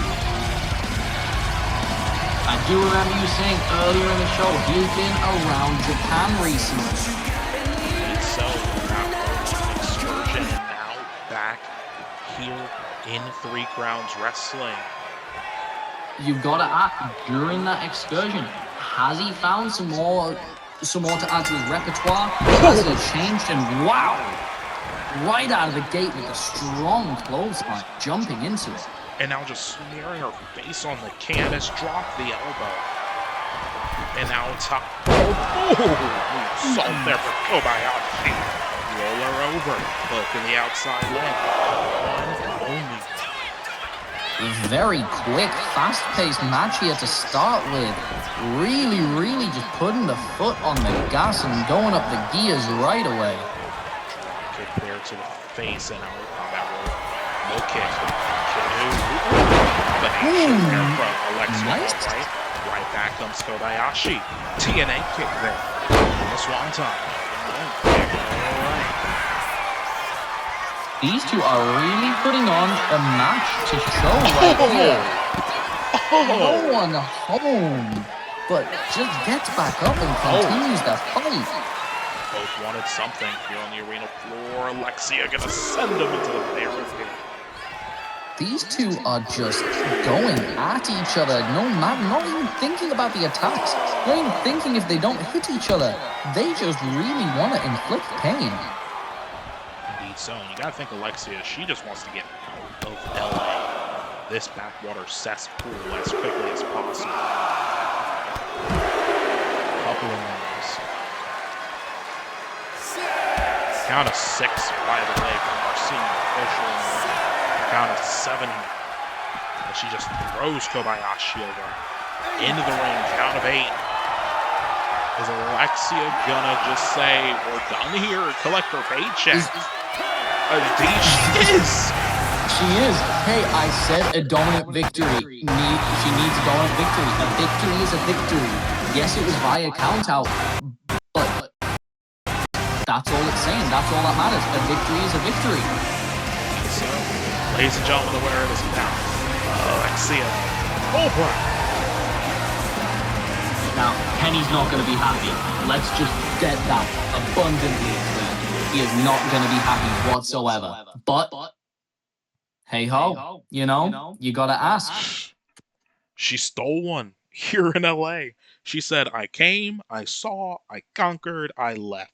I do remember you saying earlier in the show he's been around Japan recently. And so, that excursion now back here in Three Crowns Wrestling. You've got to ask, during that excursion, has he found some more to add to his repertoire? Has it changed? And wow! Right out of the gate with a strong clothesline, jumping into it. And now just smearing her face on the canvas, drop the elbow. And now top. Salt there for Kobayashi. Roll her over. Hook in the outside leg. One only. Very quick, fast-paced match here to start with. Really just putting the foot on the gas and going up the gears right away. Drop kick there to the face and out. Combat roll. No kick. Combination there from Alexia Albright. Right back comes Kobayashi. TNA kick there. The Swanton. Alright. These two are really putting on a match to show right here. No one home, but just gets back up and continues that fight. Both wanted something here on the arena floor. Alexia gonna send them into the barricade. These two are just going at each other, not even thinking about the attacks. Not even thinking if they don't hit each other. They just really want to inflict pain. Indeed so. And you gotta think Alexia, she just wants to get out of LA. This backwater cesspool as quickly as possible. Couple of runs. Count of 6, by the way, from our senior official. Count of 7. And she just throws Kobayashi over into the ring. Count of 8. Is Alexia gonna just say, we're done here, and collect her paycheck? Indeed she is! She is. Hey, I said a dominant victory. She needs a dominant victory. A victory is a victory. Yes, it was via countout, but that's all it's saying. That's all that matters. A victory is a victory. So, ladies and gentlemen, the winner of this bout, Alexia Albright. Now, Kenny's not going to be happy. Let's just get that abundantly clear. He is not going to be happy whatsoever. But hey ho, you got to ask. She stole one here in LA. She said, I came, I saw, I conquered, I left.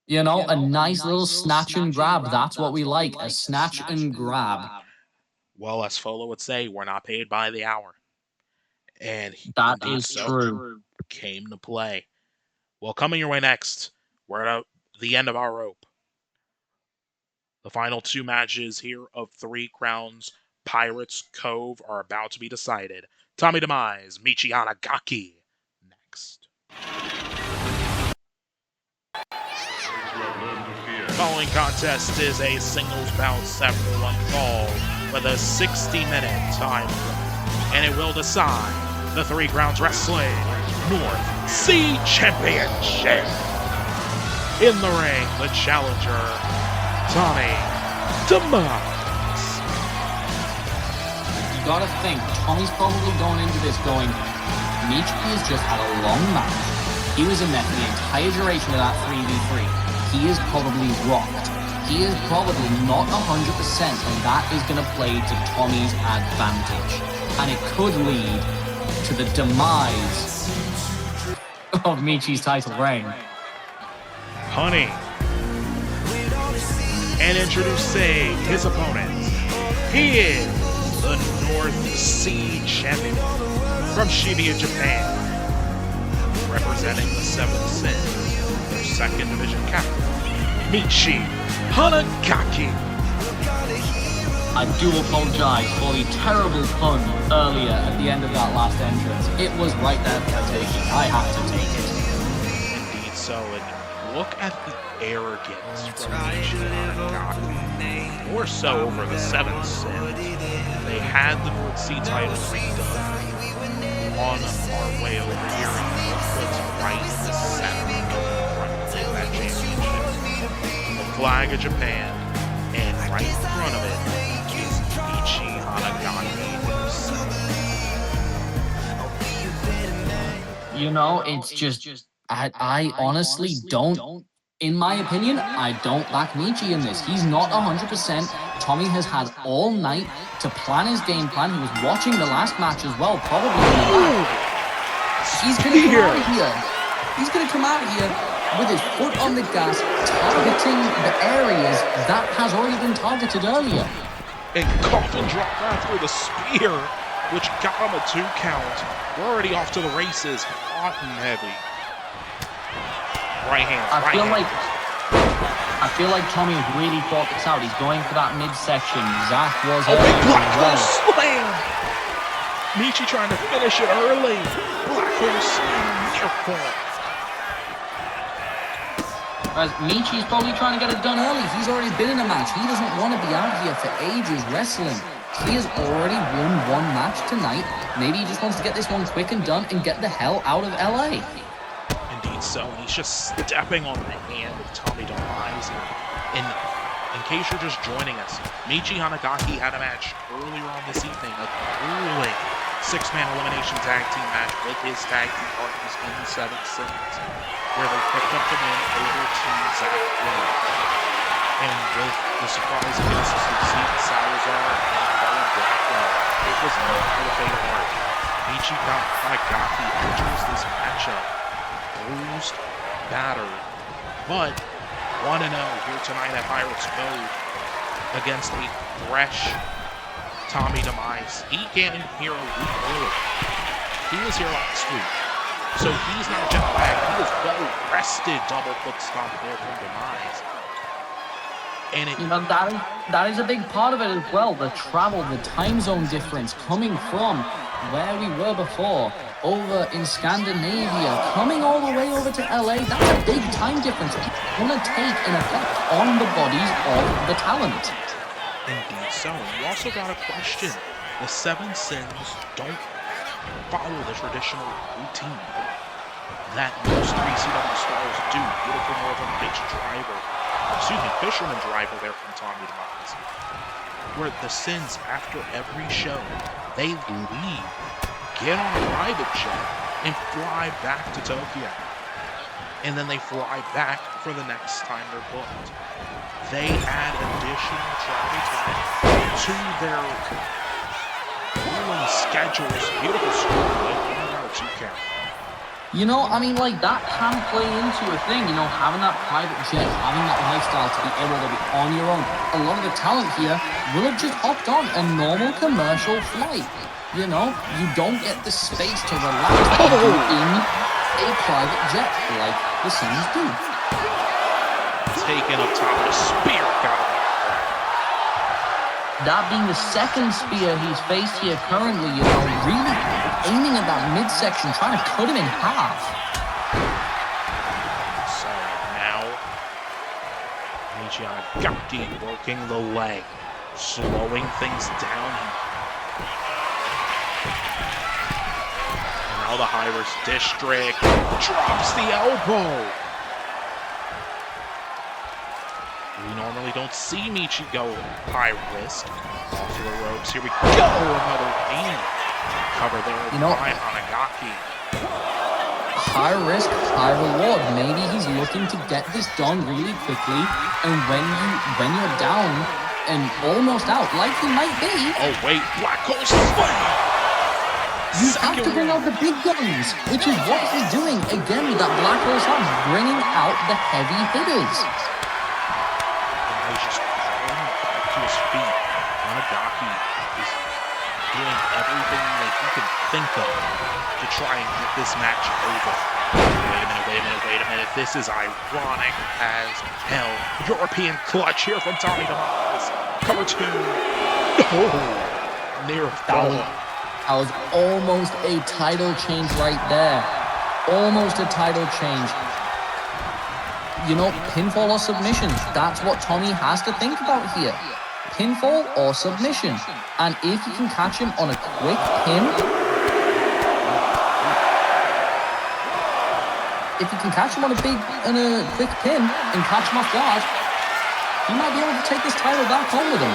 A nice little snatch and grab. That's what we like, a snatch and grab. Well, as Folo would say, we're not paid by the hour. And that is true. Came to play. Well, coming your way next, we're at the end of our rope. The final two matches here of Three Crowns Pirates Cove are about to be decided. Tommy Demise, Michi Hanagaki. Next. Following contest is a singles bout after one fall with a 60-minute time limit, and it will decide the Three Crowns Wrestling North Sea Championship. In the ring, the challenger, Tommy Demise. You gotta think, Tommy's probably going into this going, Michi has just had a long match. He was in there for the entire duration of that 3v3. He is probably rocked. He is probably not 100%, and that is going to play to Tommy's advantage. And it could lead to the demise of Michi's title reign. Honey. And introducing his opponent. He is the North Sea Champion from Shibuya, Japan. Representing the 7th Sin. Second division captain, Michi Hanagaki. I do apologize for the terrible pun earlier at the end of that last entrance. It was right there for the taking. I had to take it. Indeed so, and look at the arrogance from Michi Hanagaki. More so over the 7th Sin. They had the North Sea titles on our way over here, and put right in the center. The flag of Japan, and right in front of it is Michi Hanagaki himself. You know, it's just, I honestly don't, in my opinion, I don't back Michi in this. He's not 100%. Tommy has had all night to plan his game plan. He was watching the last match as well, probably. He's gonna come out of here. He's gonna come out of here with his foot on the gas, targeting the areas that has already been targeted earlier. And coffin drop after the spear, which got him a 2 count. We're already off to the races, hot and heavy. Right hand. I feel like Tommy has really thought this out. He's going for that midsection. Zach was a big black hole slam. Michi trying to finish it early. Black hole slam near fall. Whereas Michi's probably trying to get it done early. He's already been in a match. He doesn't want to be out here for ages wrestling. He has already won one match tonight. Maybe he just wants to get this one quick and done and get the hell out of LA. Indeed so, and he's just stepping on the hand of Tommy Demise. And in case you're just joining us, Michi Hanagaki had a match earlier on this evening, a grueling 6-man elimination tag team match with his tag team partners in the 7th Sin, where they picked up the win over Team Zach Wayne. And with the surprise guests of Steve Salazar and Colin Blackwell, it was not for the faint of heart. Michi Hanagaki enters this matchup bruised, battered, but 1-0 here tonight at Pirates Cove against a fresh Tommy Demise. He came in here a week early. He was here last week. So he's not jet lagged. He was well rested. Double foot stomp there from Demise. And you know, that is a big part of it as well. The travel, the time zone difference coming from where we were before, over in Scandinavia, coming all the way over to LA. That's a big time difference. It's going to take an effect on the bodies of the talent. Indeed so. And you also got a question. The 7 Sins don't follow the traditional routine that most 3CW stars do. Beautiful Northern Lights driver, Fisherman driver there from Tommy Demise. Where the Sins, after every show, they leave, get on a private jet, and fly back to Tokyo. And then they fly back for the next time they're booked. They add additional travel time to their grueling schedules. Beautiful story, like 1 out of 2 count. You know, I mean, like, that can play into a thing, you know, having that private jet, having that lifestyle to be able to be on your own. A lot of the talent here will have just hopped on a normal commercial flight. You know, you don't get the space to relax like you do in a private jet like the Suns do. Taken up top, the spear got him. That being the second spear he's faced here currently, you know, really aiming at that midsection, trying to cut him in half. So now, Gaki working the leg, slowing things down. And now the high-risk district drops the elbow. We normally don't see Michi go high risk. Off to the ropes. Here we go. Another knee. Cover there by Hanagaki. High risk, high reward. Maybe he's looking to get this done really quickly. And when you're down and almost out, like he might be. Oh wait, Black Hole Slam. You have to bring out the big guns, which is what he's doing again with that Black Hole Slam, bringing out the heavy hitters. He's just crawling back to his feet. Hanagaki is doing everything that he can think of to try and get this match over. Wait a minute. This is ironic as hell. European clutch here from Tommy DeMaz. Cover 2. Oh, near fall. That was almost a title change right there. Almost a title change. You know, pinfall or submission, that's what Tommy has to think about here. Pinfall or submission. And if you can catch him on a quick pin, if you can catch him on a quick pin and catch him off guard, he might be able to take this title back home with him.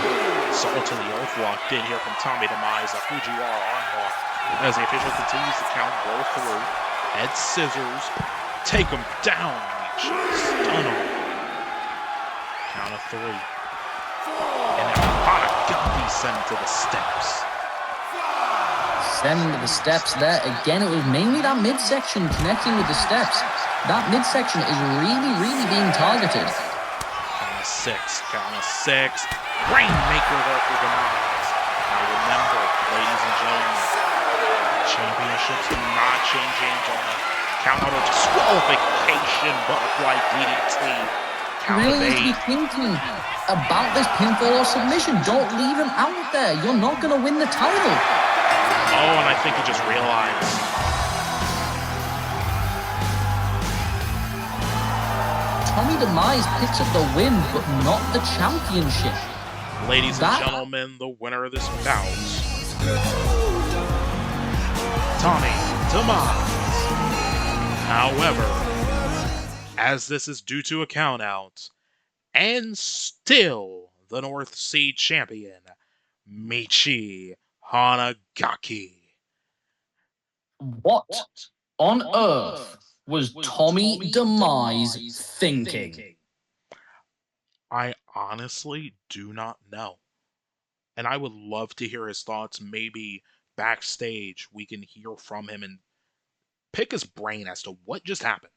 Salt to the earth locked in here from Tommy DeMaz, a Fujiwara armbar. As the official continues to count, roll through, head scissors, take him down. Stun him. Count of 3. And now Hanagaki sent to the steps. Send him to the steps there. Again, it was mainly that midsection connecting with the steps. That midsection is really, really being targeted. Count of 6. Rainmaker there for DeMaz. Now remember, ladies and gentlemen, championships do not change hands on the count out of disqualification, butterfly DDT. You really need to be thinking about this pinfall or submission. Don't leave him out there. You're not going to win the title. Oh, and I think he just realized. Tommy DeMaz picks up the win, but not the championship. Ladies and gentlemen, the winner of this bout, Tommy DeMaz. However, as this is due to a countout, and still the North Sea champion, Michi Hanagaki. What on earth was Tommy DeMaz thinking? I honestly do not know. And I would love to hear his thoughts. Maybe backstage we can hear from him and pick his brain as to what just happened.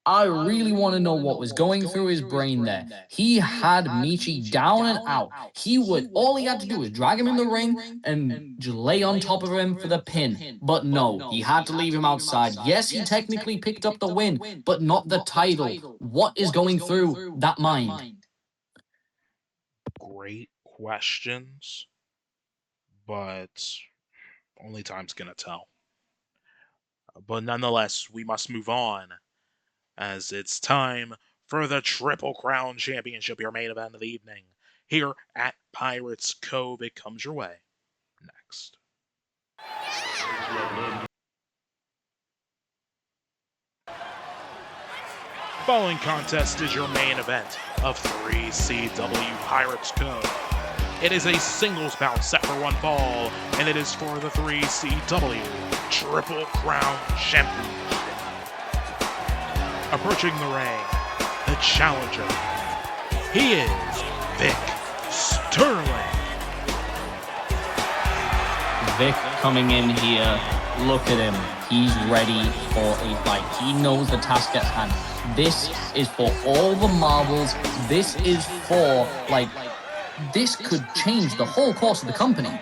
I really want to know what was going through his brain there. He had Michi down and out. All he had to do was drag him in the ring and just lay on top of him for the pin. But no, he had to leave him outside. Yes, he technically picked up the win, but not the title. What is going through that mind? Great questions, but only time's gonna tell. But nonetheless, we must move on, as it's time for the Triple Crown Championship, your main event of the evening. Here at Pirates Cove, it comes your way next. Following contest is your main event of 3CW Pirates Cove. It is a singles bout set for 1 fall, and it is for the 3CW Triple Crown Championship. Approaching the ring, the challenger. He is Vic Sterling. Vic coming in here, look at him. He's ready for a fight. He knows the task at hand. This is for all the marbles. This is for, this could change the whole course of the company.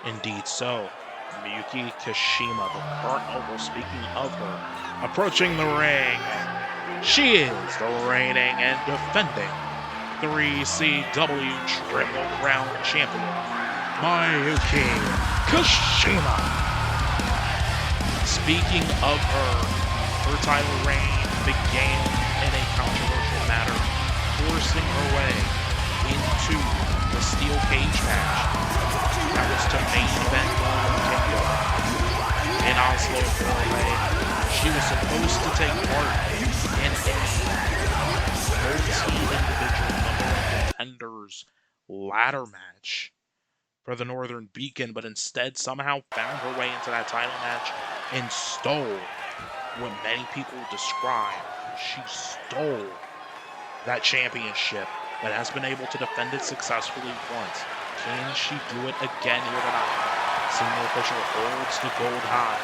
Indeed so. Miyuki Kashima, the current noble, speaking of her, approaching the ring. She is the reigning and defending 3CW Triple Crown Champion, Mayuki Kashima. Speaking of her title reign began in a controversial manner, forcing her way into the steel cage match that was to main event Golden Kingdom in Oslo, Norway. She was supposed to take part in a multi-individual number one contenders ladder match for the Northern Beacon, but instead somehow found her way into that title match and stole what many people describe. She stole that championship, but has been able to defend it successfully once. Can she do it again here tonight? Senior official holds the gold high.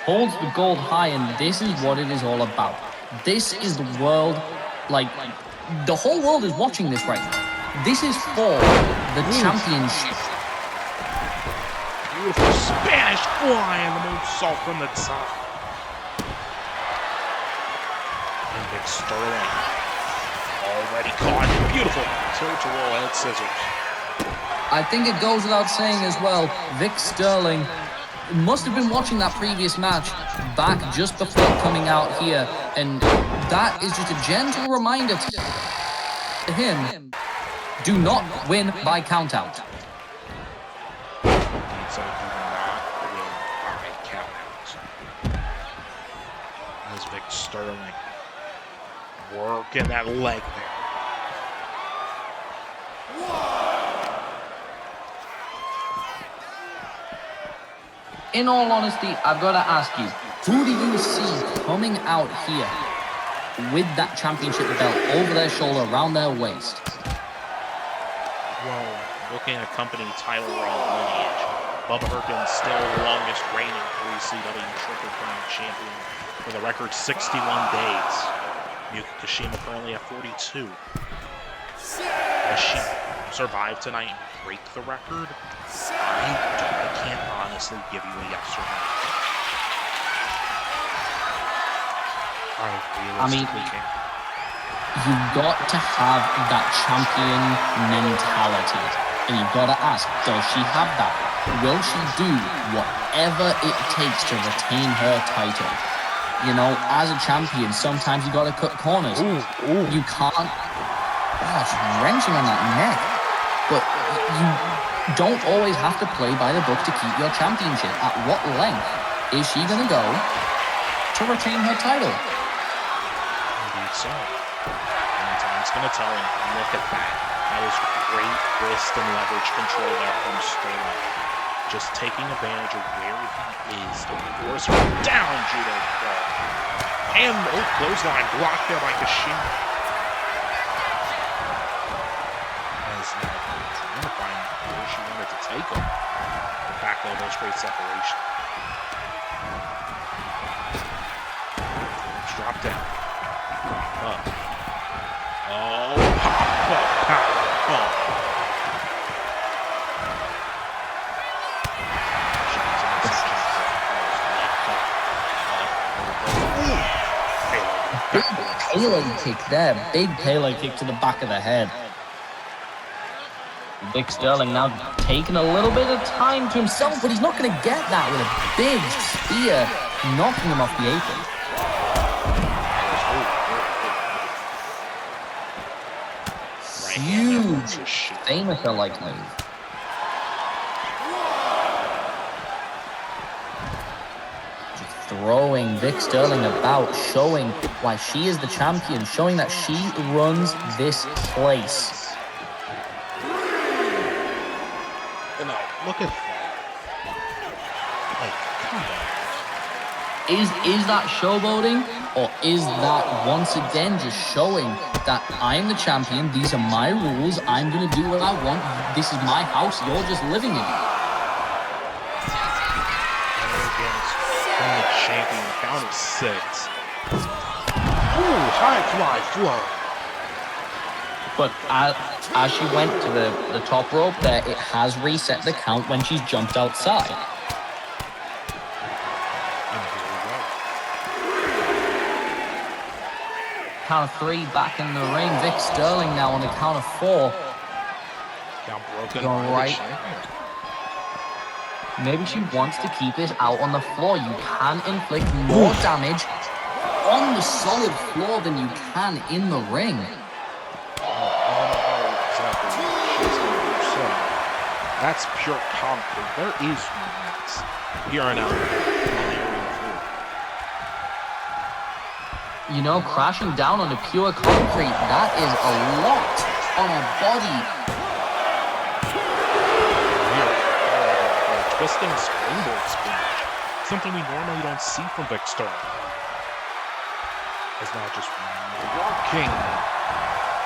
Holds the gold high, and this is what it is all about. This is the world, like, the whole world is watching this right now. This is for the championship. Beautiful Spanish fly and the moonsault from the top. And Vic Sterling already caught. Beautiful tilt-a-roll head scissors. I think it goes without saying as well, Vic Sterling must have been watching that previous match back just before coming out here, and that is just a gentle reminder to him, do not win by countout. So do not win by countout. As Vic Sterling working that leg there. In all honesty, I've got to ask you, who do you see coming out here with that championship belt over their shoulder, around their waist? Well, looking at company title reign lineage, Bubba Hurkins still the longest reigning 3CW Triple Crown champion with a record 61 days. Yuki Kashima currently at 42. Does she survive tonight and break the record? I can't honestly give you a yes or no. I mean, you've got to have that champion mentality. And you've got to ask, does she have that? Will she do whatever it takes to retain her title? You know, as a champion, sometimes you got to cut corners. You can't... Oh, it's wrenching on that neck. But you don't always have to play by the book to keep your championship. At what length is she going to go to retain her title? Indeed so. And time's going to tell him, look at that. That is great wrist and leverage control there from Sterling. Just taking advantage of where he is to force her down, judo ball. And clothesline blocked there by Kashima. As now trying to find where she wanted to take him. The back elbow straight separation. Let's drop down. Up. Oh, pop. Big payload kick there. Big payload kick to the back of the head. Vic Sterling now taking a little bit of time to himself, but he's not going to get that with a big spear knocking him off the apron. Huge, famous-like move. Throwing Vic Sterling about, showing why she is the champion, showing that she runs this place. Look at that. Like, come on. Is that showboating, or is that once again just showing that I'm the champion, these are my rules, I'm going to do what I want, this is my house, you're just living in it. Arrogance from the champion, count of 6. Ooh, high fly flow. But as she went to the top rope there, it has reset the count when she's jumped outside. And here we go. count of 3, back in the ring. Vic Sterling now on the count of 4. Now broken Going by right. the champion. Maybe she wants to keep this out on the floor. You can inflict more damage on the solid floor than you can in the ring. That's pure concrete. There is movements here and out on the area floor. You know, crashing down on the pure concrete, that is a lot on a body. Here, twisting springboard splash. Something we normally don't see from Vic Sterling. Is now just working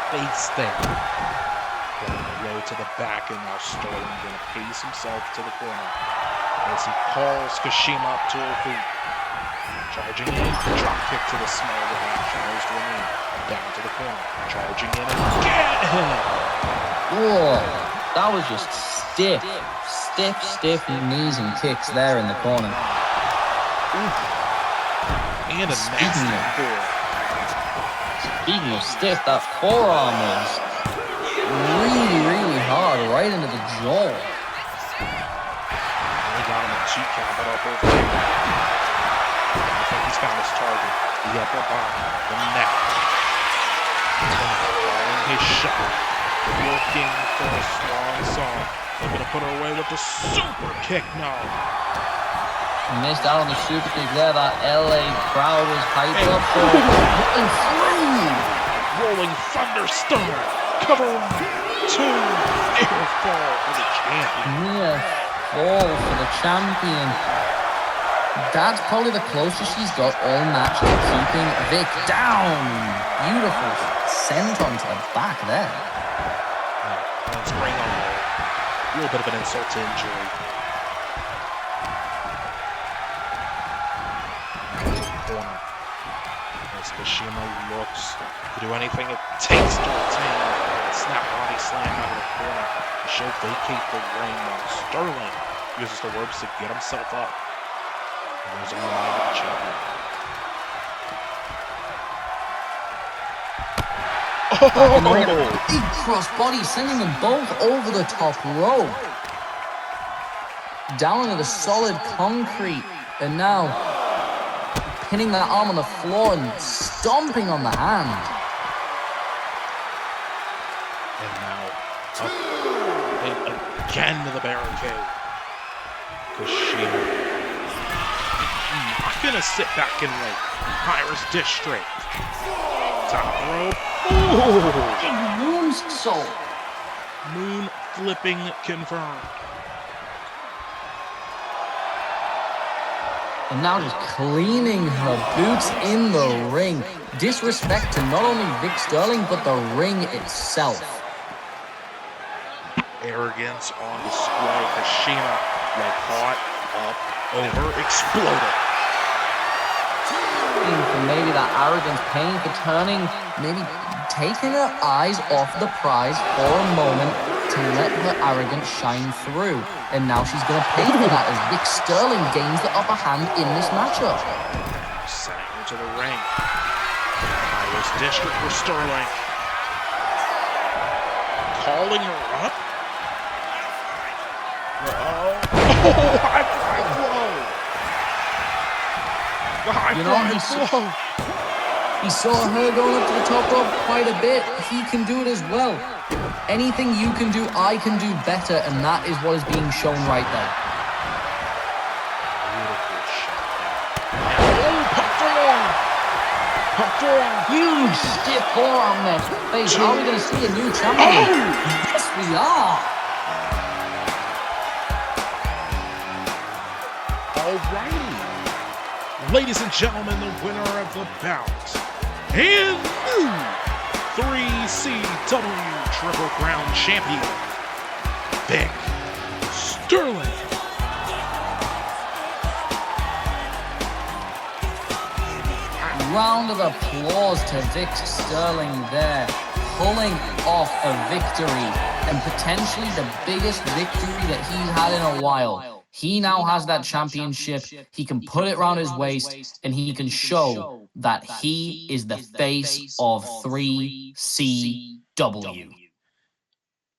face there. Low to the back, and now Sterling going to pace himself to the corner as he calls Kashima up to her feet. Charging in, drop kick to the small of the hand, tries to a knee, down to the corner, charging in again! Whoa, that was just stiff knees and kicks there in the corner. Oof. And a nasty four. Speaking of stiff, that forearm was really hard right into the jaw. He got him a 2 count, but up over here. I think he's found his target. The upper body, the neck. Calling his shot. Looking for a swan song. They're going to put her away with the super kick now. Missed out on the super kick there. That LA crowd was hyped up for it. Rolling thunderstorm. Cover 2. Air fall for the champion. Near fall for the champion. That's probably the closest she's got all match to keeping Vic down. Beautiful send onto the back there. Let's bring on a little bit of an insult to injury. Corner. As Kashima looks to do anything it takes to retain. Snap body slam out of the corner. She'll vacate the ring while Sterling uses the ropes to get himself up. And there's a reminder of the champion. Oh! Big cross body, sending them both over the top rope. Down into the solid concrete. And now pinning that arm on the floor and stomping on the hand. And now up again to the barricade. Kushida not gonna sit back and wait. Pirates district. Top rope. Big moonsault. Moon flipping confirmed. And now just cleaning her boots in the ring. Disrespect to not only Vic Sterling, but the ring itself. Arrogance on display. Kushida like hot up over exploded. For maybe that arrogance paying for turning, maybe taking her eyes off the prize for a moment to let her arrogance shine through. And now she's going to pay for that as Vic Sterling gains the upper hand in this matchup. Sending her to the ring. Pirates district for Sterling. Calling her up. High fly blow. The high fly blow. He saw her going up to the top rope quite a bit. He can do it as well. Anything you can do, I can do better, and that is what is being shown right there. Beautiful shot. Pump forearm. Huge stiff forearm there. Face, are we going to see a new champion? Yes, we are. Alrighty. Ladies and gentlemen, the winner of the bout and new 3CW Triple Crown Champion, Vic Sterling. Round of applause to Vic Sterling there, pulling off a victory, and potentially the biggest victory that he's had in a while. He now has that championship. He can put it around his waist, and he can show that he is the face of 3CW.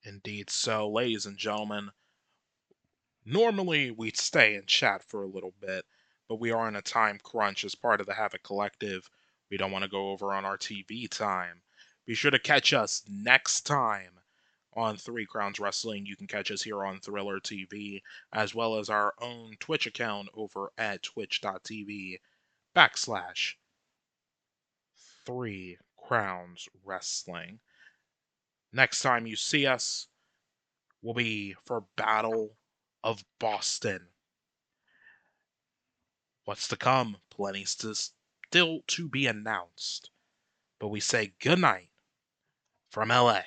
Indeed so, ladies and gentlemen. Normally, we'd stay and chat for a little bit, but we are in a time crunch as part of the HAVOC Collective. We don't want to go over on our TV time. Be sure to catch us next time on Three Crowns Wrestling. You can catch us here on Thriller TV, as well as our own Twitch account over at twitch.tv/Three Crowns Wrestling. Next time you see us will be for Battle of Boston. What's to come? Plenty still to be announced. But we say goodnight from LA.